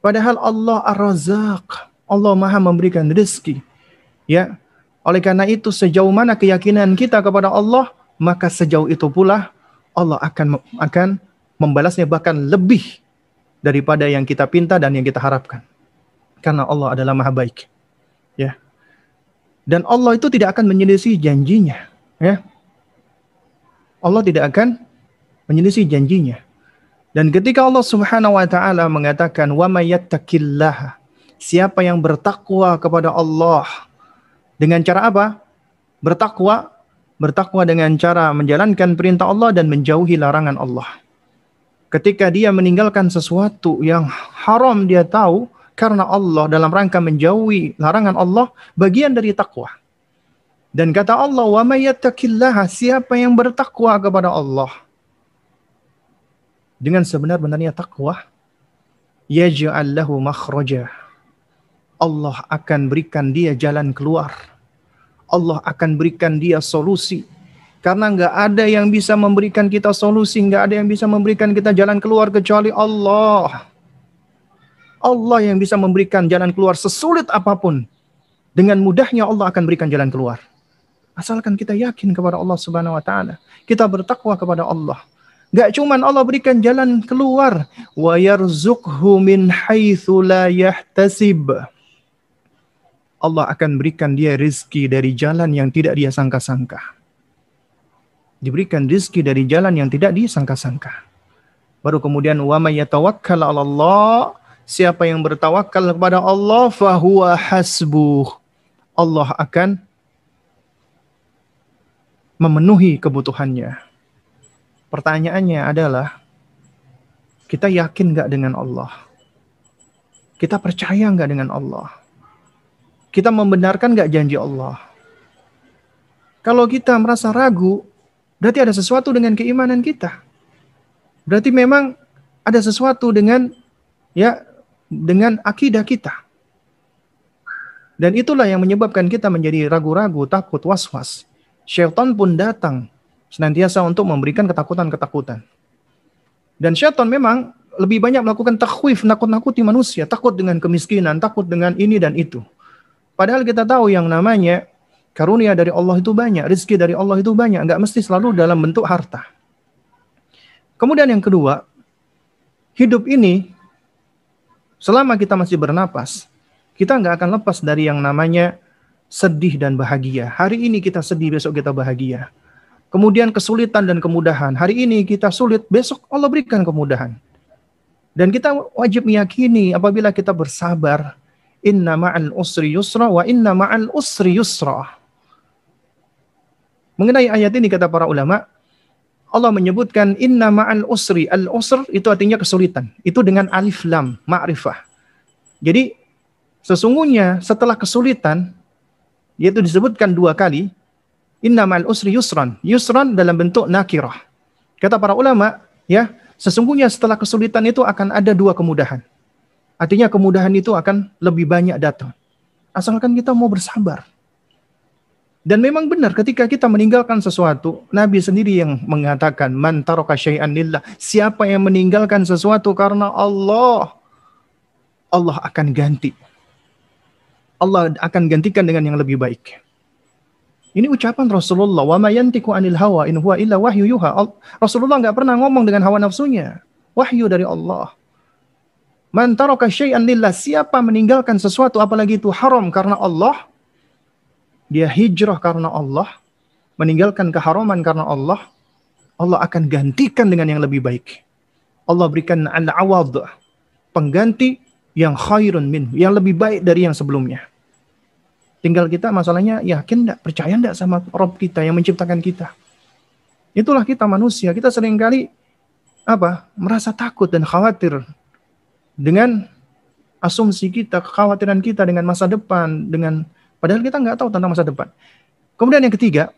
S1: Padahal Allah Ar-Razzaq. Allah Maha memberikan rezeki. Ya. Oleh karena itu sejauh mana keyakinan kita kepada Allah, maka sejauh itu pula Allah akan membalasnya bahkan lebih daripada yang kita pinta dan yang kita harapkan. Karena Allah adalah Maha baik. Ya. Dan Allah itu tidak akan menyelisih janjinya, ya. Allah tidak akan menyelisih janjinya. Dan ketika Allah Subhanahu wa taala mengatakan wa may yattaqillaha, siapa yang bertakwa kepada Allah dengan cara apa? Bertakwa dengan cara menjalankan perintah Allah dan menjauhi larangan Allah. Ketika dia meninggalkan sesuatu yang haram dia tahu karena Allah dalam rangka menjauhi larangan Allah, bagian dari takwa. Dan kata Allah, wa may yattaqillaha, siapa yang bertakwa kepada Allah dengan sebenar-benarnya takwa, yaj'al lahu makhraja, Allah akan berikan dia jalan keluar. Allah akan berikan dia solusi. Karena nggak ada yang bisa memberikan kita solusi, nggak ada yang bisa memberikan kita jalan keluar kecuali Allah. Allah yang bisa memberikan jalan keluar sesulit apapun. Dengan mudahnya Allah akan berikan jalan keluar. Asalkan kita yakin kepada Allah Subhanahu wa taala. Kita bertakwa kepada Allah. Gak cuman Allah berikan jalan keluar. Wa yarzuqhu min haitsu la yahtasib. Allah akan berikan dia rizki dari jalan yang tidak dia sangka-sangka. Diberikan rizki dari jalan yang tidak disangka-sangka. Baru kemudian wa may yatawakkal 'ala Allah, siapa yang bertawakal kepada Allah, fahuwa hasbuh. Allah akan memenuhi kebutuhannya. Pertanyaannya adalah, kita yakin nggak dengan Allah? Kita percaya nggak dengan Allah? Kita membenarkan nggak janji Allah? Kalau kita merasa ragu, berarti ada sesuatu dengan keimanan kita. Berarti memang ada sesuatu dengan akidah kita. Dan itulah yang menyebabkan kita menjadi ragu-ragu, takut, was-was. Syaitan pun datang senantiasa untuk memberikan ketakutan-ketakutan. Dan syaitan memang lebih banyak melakukan takhwif, nakut-nakuti manusia, takut dengan kemiskinan, takut dengan ini dan itu. Padahal kita tahu yang namanya karunia dari Allah itu banyak, rezeki dari Allah itu banyak, enggak mesti selalu dalam bentuk harta. Kemudian yang kedua, hidup ini selama kita masih bernapas, kita enggak akan lepas dari yang namanya sedih dan bahagia. Hari ini kita sedih, besok kita bahagia. Kemudian kesulitan dan kemudahan. Hari ini kita sulit, besok Allah berikan kemudahan. Dan kita wajib meyakini apabila kita bersabar, inna ma'al usri yusra wa inna ma'al usri yusra. Mengenai ayat ini kata para ulama, Allah menyebutkan inna ma'al usri. Al-usr itu artinya kesulitan. Itu dengan alif lam, ma'rifah. Jadi sesungguhnya setelah kesulitan, yaitu disebutkan dua kali, inna ma'al usri yusran. Yusran dalam bentuk nakirah. Kata para ulama, sesungguhnya setelah kesulitan itu akan ada dua kemudahan. Artinya kemudahan itu akan lebih banyak datang. asalkan kita mau bersabar. Dan memang benar ketika kita meninggalkan sesuatu, Nabi sendiri yang mengatakan, man taraka syai'an lillah, siapa yang meninggalkan sesuatu karena Allah, Allah akan ganti. Allah akan gantikan dengan yang lebih baik. Ini ucapan Rasulullah, wa ma yantiqu anil hawa in huwa illa wahyu yuha. Rasulullah enggak pernah ngomong dengan hawa nafsunya. Wahyu dari Allah. Man taraka syai'an lillah, siapa meninggalkan sesuatu apalagi itu haram karena Allah, dia hijrah karena Allah, meninggalkan keharaman karena Allah, Allah akan gantikan dengan yang lebih baik. Allah berikan al-awad, pengganti yang khairun min, yang lebih baik dari yang sebelumnya. Tinggal kita masalahnya yakin enggak, percaya enggak sama Rabb kita yang menciptakan kita. Itulah kita manusia, kita seringkali merasa takut dan khawatir dengan asumsi kita, kekhawatiran kita dengan masa depan, padahal kita nggak tahu tentang masa depan. Kemudian yang ketiga,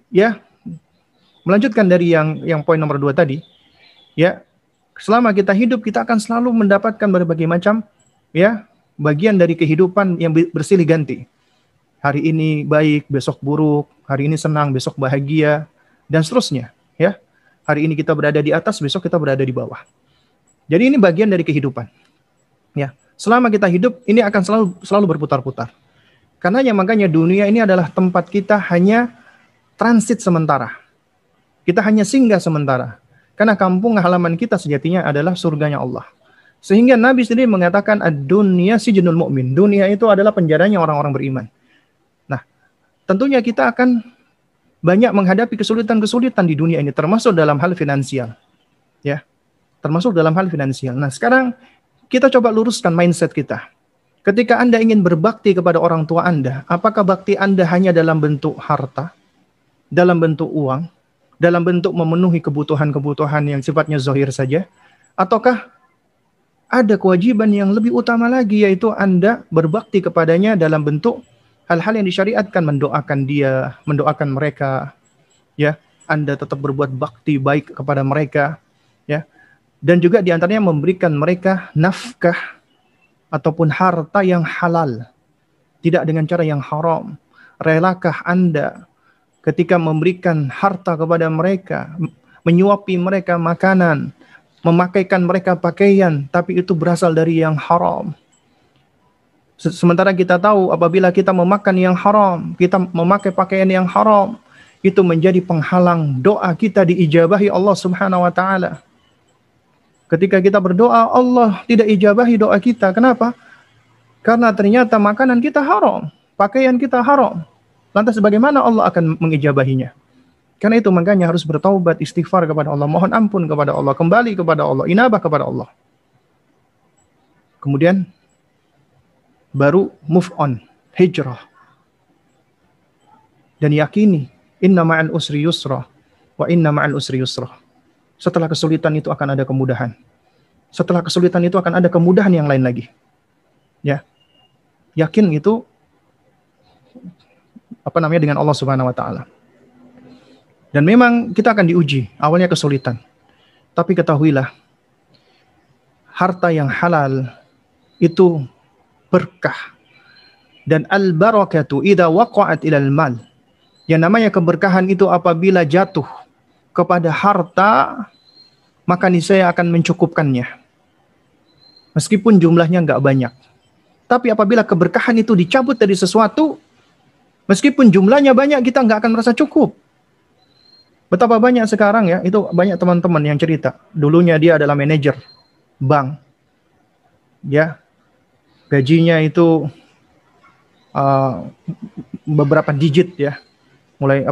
S1: ya, melanjutkan dari yang poin nomor 2 tadi, ya, selama kita hidup kita akan selalu mendapatkan berbagai macam, ya, bagian dari kehidupan yang bersilih ganti. Hari ini baik, besok buruk, hari ini senang, besok bahagia, dan seterusnya, ya. Hari ini kita berada di atas, besok kita berada di bawah. Jadi ini bagian dari kehidupan. Ya, selama kita hidup ini akan selalu berputar-putar. Karena makanya dunia ini adalah tempat kita hanya transit sementara. Kita hanya singgah sementara. Karena kampung halaman kita sejatinya adalah surganya Allah. Sehingga Nabi sendiri mengatakan ad-dunya sijnul mu'min. Dunia itu adalah penjaranya orang-orang beriman. Nah, tentunya kita akan banyak menghadapi kesulitan-kesulitan di dunia ini, termasuk dalam hal finansial. Ya, termasuk dalam hal finansial. Nah, sekarang kita coba luruskan mindset kita. Ketika Anda ingin berbakti kepada orang tua Anda, apakah bakti Anda hanya dalam bentuk harta, dalam bentuk uang, dalam bentuk memenuhi kebutuhan-kebutuhan yang sifatnya zahir saja? Ataukah ada kewajiban yang lebih utama lagi, yaitu Anda berbakti kepadanya dalam bentuk hal-hal yang disyariatkan, mendoakan dia, mendoakan mereka, ya, Anda tetap berbuat bakti baik kepada mereka, ya, dan juga diantaranya memberikan mereka nafkah ataupun harta yang halal, tidak dengan cara yang haram. Relakah Anda ketika memberikan harta kepada mereka, menyuapi mereka makanan, memakaikan mereka pakaian, tapi itu berasal dari yang haram? Sementara kita tahu apabila kita memakan yang haram, kita memakai pakaian yang haram, itu menjadi penghalang doa kita diijabahi Allah Subhanahu wa taala. Ketika kita berdoa, Allah tidak ijabahi doa kita. Kenapa? Karena ternyata makanan kita haram, pakaian kita haram. Lantas bagaimana Allah akan mengijabahinya? Karena itu makanya harus bertaubat, istighfar kepada Allah, mohon ampun kepada Allah, kembali kepada Allah, inabah kepada Allah. Kemudian baru move on, hijrah. Dan yakini, inna ma'al usri yusra, wa inna ma'al usri yusra. Setelah kesulitan itu akan ada kemudahan. Setelah kesulitan itu akan ada kemudahan yang lain lagi. Ya. Yakin itu dengan Allah Subhanahu wa taala. Dan memang kita akan diuji, awalnya kesulitan. Tapi ketahuilah, harta yang halal itu berkah. Dan al-barakatu idza waqa'at ilal mal. Yang namanya keberkahan itu apabila jatuh kepada harta, maka niscaya akan mencukupkannya. Meskipun jumlahnya enggak banyak. Tapi apabila keberkahan itu dicabut dari sesuatu, meskipun jumlahnya banyak, kita enggak akan merasa cukup. Betapa banyak sekarang ya, itu banyak teman-teman yang cerita. Dulunya dia adalah manajer bank. Ya, gajinya itu beberapa digit ya. Mulai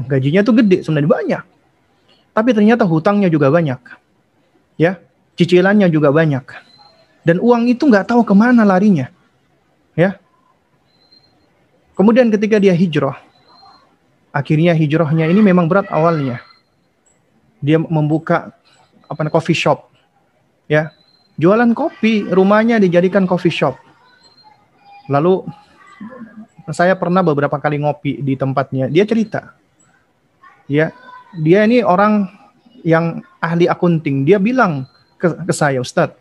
S1: gajinya itu gede, sebenarnya banyak. Tapi ternyata hutangnya juga banyak. Ya, cicilannya juga banyak. Dan uang itu nggak tahu kemana larinya. Ya. Kemudian ketika dia hijrah, akhirnya hijrahnya ini memang berat awalnya. Dia membuka coffee shop. Ya. Jualan kopi, rumahnya dijadikan coffee shop. Lalu saya pernah beberapa kali ngopi di tempatnya. Dia cerita. Ya, dia ini orang yang ahli akunting. Dia bilang ke saya, Ustadz,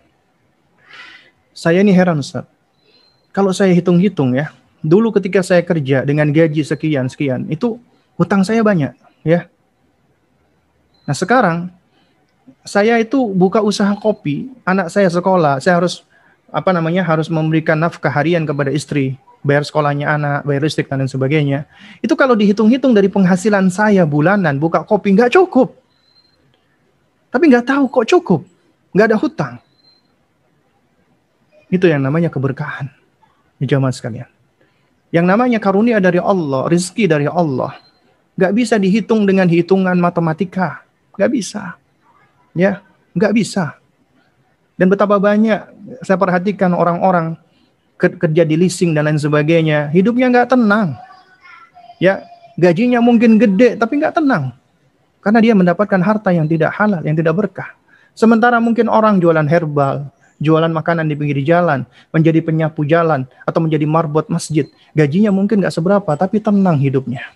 S1: saya ini heran Ustadz. Kalau saya hitung-hitung ya, dulu ketika saya kerja dengan gaji sekian-sekian, itu hutang saya banyak, ya. Nah sekarang saya itu buka usaha kopi, anak saya sekolah, saya harus harus memberikan nafkah harian kepada istri, bayar sekolahnya anak, bayar listrik dan lain sebagainya. Itu kalau dihitung-hitung dari penghasilan saya bulanan buka kopi nggak cukup. Tapi nggak tahu kok cukup, nggak ada hutang. Itu yang namanya keberkahan, jamaah sekalian. Yang namanya karunia dari Allah, rezeki dari Allah, nggak bisa dihitung dengan hitungan matematika, nggak bisa, ya, nggak bisa. Dan betapa banyak saya perhatikan orang-orang kerja di leasing dan lain sebagainya, hidupnya nggak tenang, ya, gajinya mungkin gede tapi nggak tenang, karena dia mendapatkan harta yang tidak halal, yang tidak berkah. Sementara mungkin orang jualan herbal, jualan makanan di pinggir jalan, menjadi penyapu jalan, atau menjadi marbot masjid. Gajinya mungkin nggak seberapa, tapi tenang hidupnya.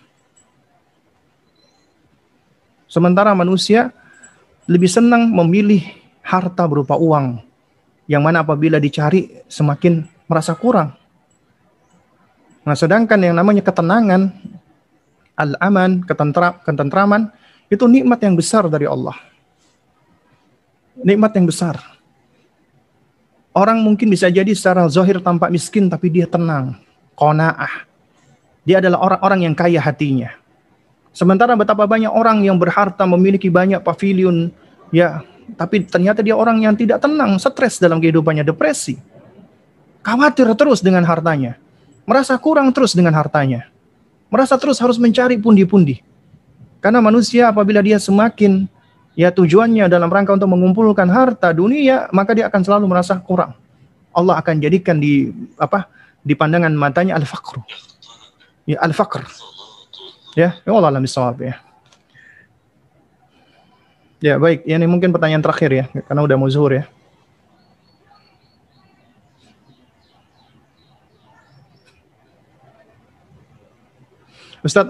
S1: Sementara manusia lebih senang memilih harta berupa uang, yang mana apabila dicari semakin merasa kurang. Nah, sedangkan yang namanya ketenangan, al-aman, ketentraman, itu nikmat yang besar dari Allah. Nikmat yang besar. Orang mungkin bisa jadi secara zahir tampak miskin, tapi dia tenang, qanaah. Dia adalah orang-orang yang kaya hatinya. Sementara betapa banyak orang yang berharta, memiliki banyak pavilion, ya, tapi ternyata dia orang yang tidak tenang, stres dalam kehidupannya, depresi. Khawatir terus dengan hartanya. Merasa kurang terus dengan hartanya. Merasa terus harus mencari pundi-pundi. Karena manusia apabila dia semakin tujuannya dalam rangka untuk mengumpulkan harta dunia, maka dia akan selalu merasa kurang. Allah akan jadikan di pandangan matanya al-faqr. Ya, al-faqr. Ya, Allah alam bisawab ya. Ya, baik, ini mungkin pertanyaan terakhir ya, karena udah mau zuhur ya. Ustadz,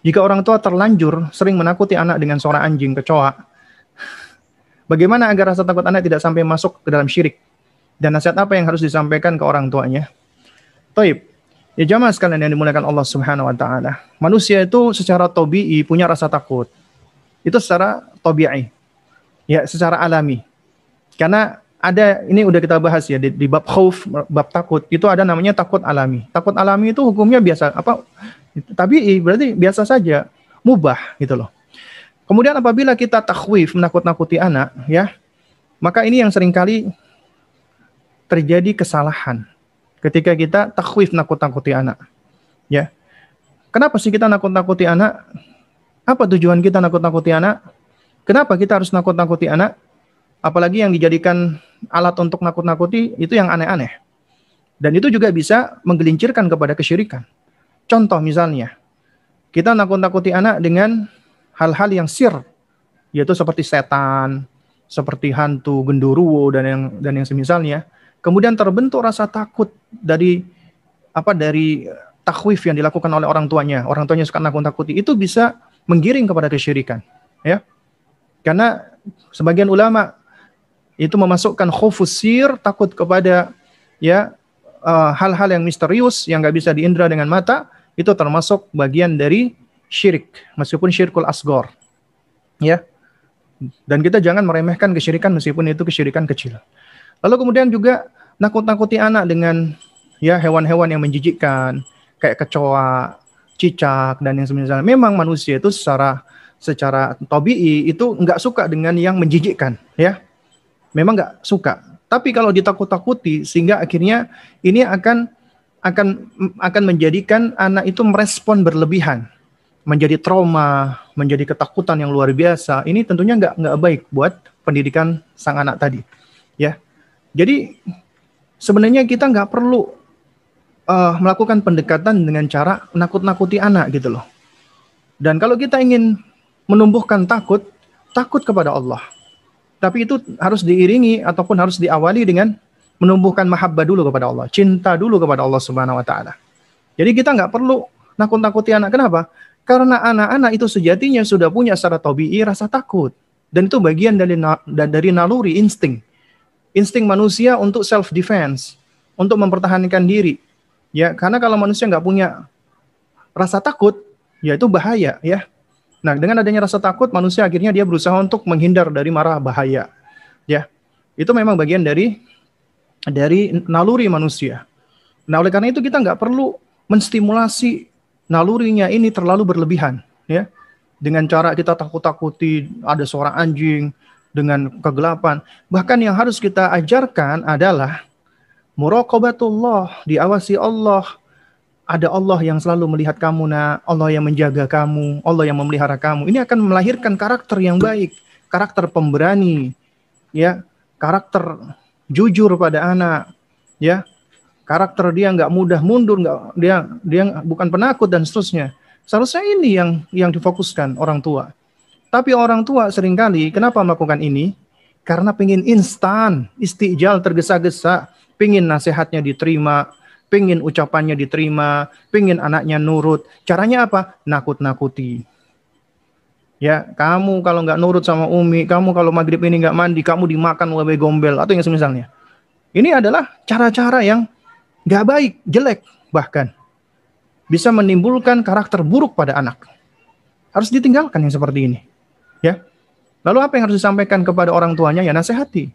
S1: jika orang tua terlanjur sering menakuti anak dengan suara anjing, kecoa, bagaimana agar rasa takut anak tidak sampai masuk ke dalam syirik? Dan nasihat apa yang harus disampaikan ke orang tuanya? Taib. Ya jamaah sekalian yang dimuliakan Allah Subhanahu wa taala. Manusia itu secara tabi'i punya rasa takut. Itu secara tabi'i. Ya, secara alami. Karena ini udah kita bahas ya di bab khauf, bab takut. Itu ada namanya takut alami. Takut alami itu hukumnya biasa, tabi'i, berarti biasa saja, mubah gitu loh. Kemudian apabila kita takhwif, menakut-nakuti anak, ya, maka ini yang seringkali terjadi kesalahan ketika kita takhwif, nakut-nakuti anak. Ya. Kenapa sih kita nakut-nakuti anak? Apa tujuan kita nakut-nakuti anak? Kenapa kita harus nakut-nakuti anak? Apalagi yang dijadikan alat untuk nakut-nakuti itu yang aneh-aneh. Dan itu juga bisa menggelincirkan kepada kesyirikan. Contoh misalnya, kita nakut-nakuti anak dengan hal-hal yang sir, yaitu seperti setan, seperti hantu, genderuwo dan yang semisalnya. Kemudian terbentuk rasa takut dari takhwif yang dilakukan oleh orang tuanya. Orang tuanya suka nakut-nakuti, itu bisa menggiring kepada kesyirikan, ya. Karena sebagian ulama itu memasukkan khufus sir, takut kepada hal-hal yang misterius yang nggak bisa diindra dengan mata, itu termasuk bagian dari syirik, meskipun syirkul asghar, ya. Dan kita jangan meremehkan kesyirikan meskipun itu kesyirikan kecil. Lalu kemudian juga nakut-nakuti anak dengan hewan-hewan yang menjijikkan, kayak kecoa, cicak dan yang semisalnya. Memang manusia itu secara tabi'i itu nggak suka dengan yang menjijikkan, ya. Memang nggak suka. Tapi kalau ditakut-takuti, sehingga akhirnya ini akan menjadikan anak itu merespon berlebihan, menjadi trauma, menjadi ketakutan yang luar biasa. Ini tentunya nggak baik buat pendidikan sang anak tadi, ya. Jadi sebenarnya kita nggak perlu melakukan pendekatan dengan cara nakut-nakuti anak gitu loh. Dan kalau kita ingin menumbuhkan takut kepada Allah. Tapi itu harus diiringi ataupun harus diawali dengan menumbuhkan mahabbah dulu kepada Allah, cinta dulu kepada Allah Subhanahu wa taala. Jadi kita nggak perlu nakut-nakuti anak. Kenapa? Karena anak-anak itu sejatinya sudah punya secara tabi'i rasa takut. Dan itu bagian dari naluri insting. insting manusia untuk self defense, untuk mempertahankan diri. Ya, karena kalau manusia nggak punya rasa takut, ya itu bahaya ya. Nah, dengan adanya rasa takut, manusia akhirnya dia berusaha untuk menghindar dari mara bahaya. Ya, itu memang bagian dari naluri manusia. Nah, oleh karena itu kita nggak perlu menstimulasi nalurinya ini terlalu berlebihan, ya. Dengan cara kita takut-takuti ada suara anjing, dengan kegelapan. Bahkan yang harus kita ajarkan adalah muraqabatullah, diawasi Allah. Ada Allah yang selalu melihat kamu, Allah yang menjaga kamu, Allah yang memelihara kamu. Ini akan melahirkan karakter yang baik, karakter pemberani, ya, karakter jujur pada anak, ya. Karakter dia nggak mudah mundur, dia bukan penakut dan seterusnya. Seharusnya ini yang difokuskan orang tua. Tapi orang tua seringkali kenapa melakukan ini? Karena pengen instan, istijal, tergesa-gesa, pengen nasihatnya diterima, pengen ucapannya diterima, pengen anaknya nurut. Caranya apa? Nakut-nakuti. Ya, kamu kalau nggak nurut sama Umi, kamu kalau maghrib ini nggak mandi, kamu dimakan babi gombel atau yang semisalnya. Ini adalah cara-cara yang nggak baik, jelek, bahkan bisa menimbulkan karakter buruk pada anak. Harus ditinggalkan yang seperti ini. Ya. Lalu apa yang harus disampaikan kepada orang tuanya? Ya nasihati.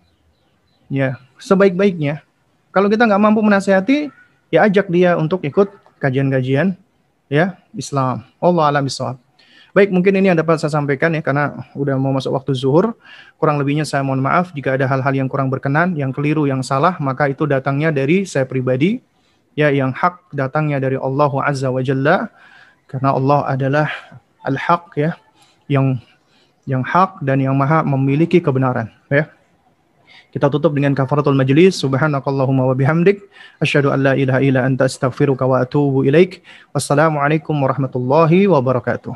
S1: Ya, sebaik-baiknya. Kalau kita nggak mampu menasihati, ya ajak dia untuk ikut kajian-kajian ya Islam. Allah a'lam bishawab. Baik, mungkin ini yang dapat saya sampaikan ya, karena udah mau masuk waktu zuhur. Kurang lebihnya saya mohon maaf jika ada hal-hal yang kurang berkenan, yang keliru, yang salah, maka itu datangnya dari saya pribadi. Ya, yang hak datangnya dari Allah Azza wa Jalla, karena Allah adalah al-haq ya, yang hak dan yang maha memiliki kebenaran ya. Kita tutup dengan kafaratul majlis. Subhanakallahumma wa bihamdik, asyhadu an la ilaha illa anta astaghfiruka wa atubu ilaik. Wassalamualaikum warahmatullahi wabarakatuh.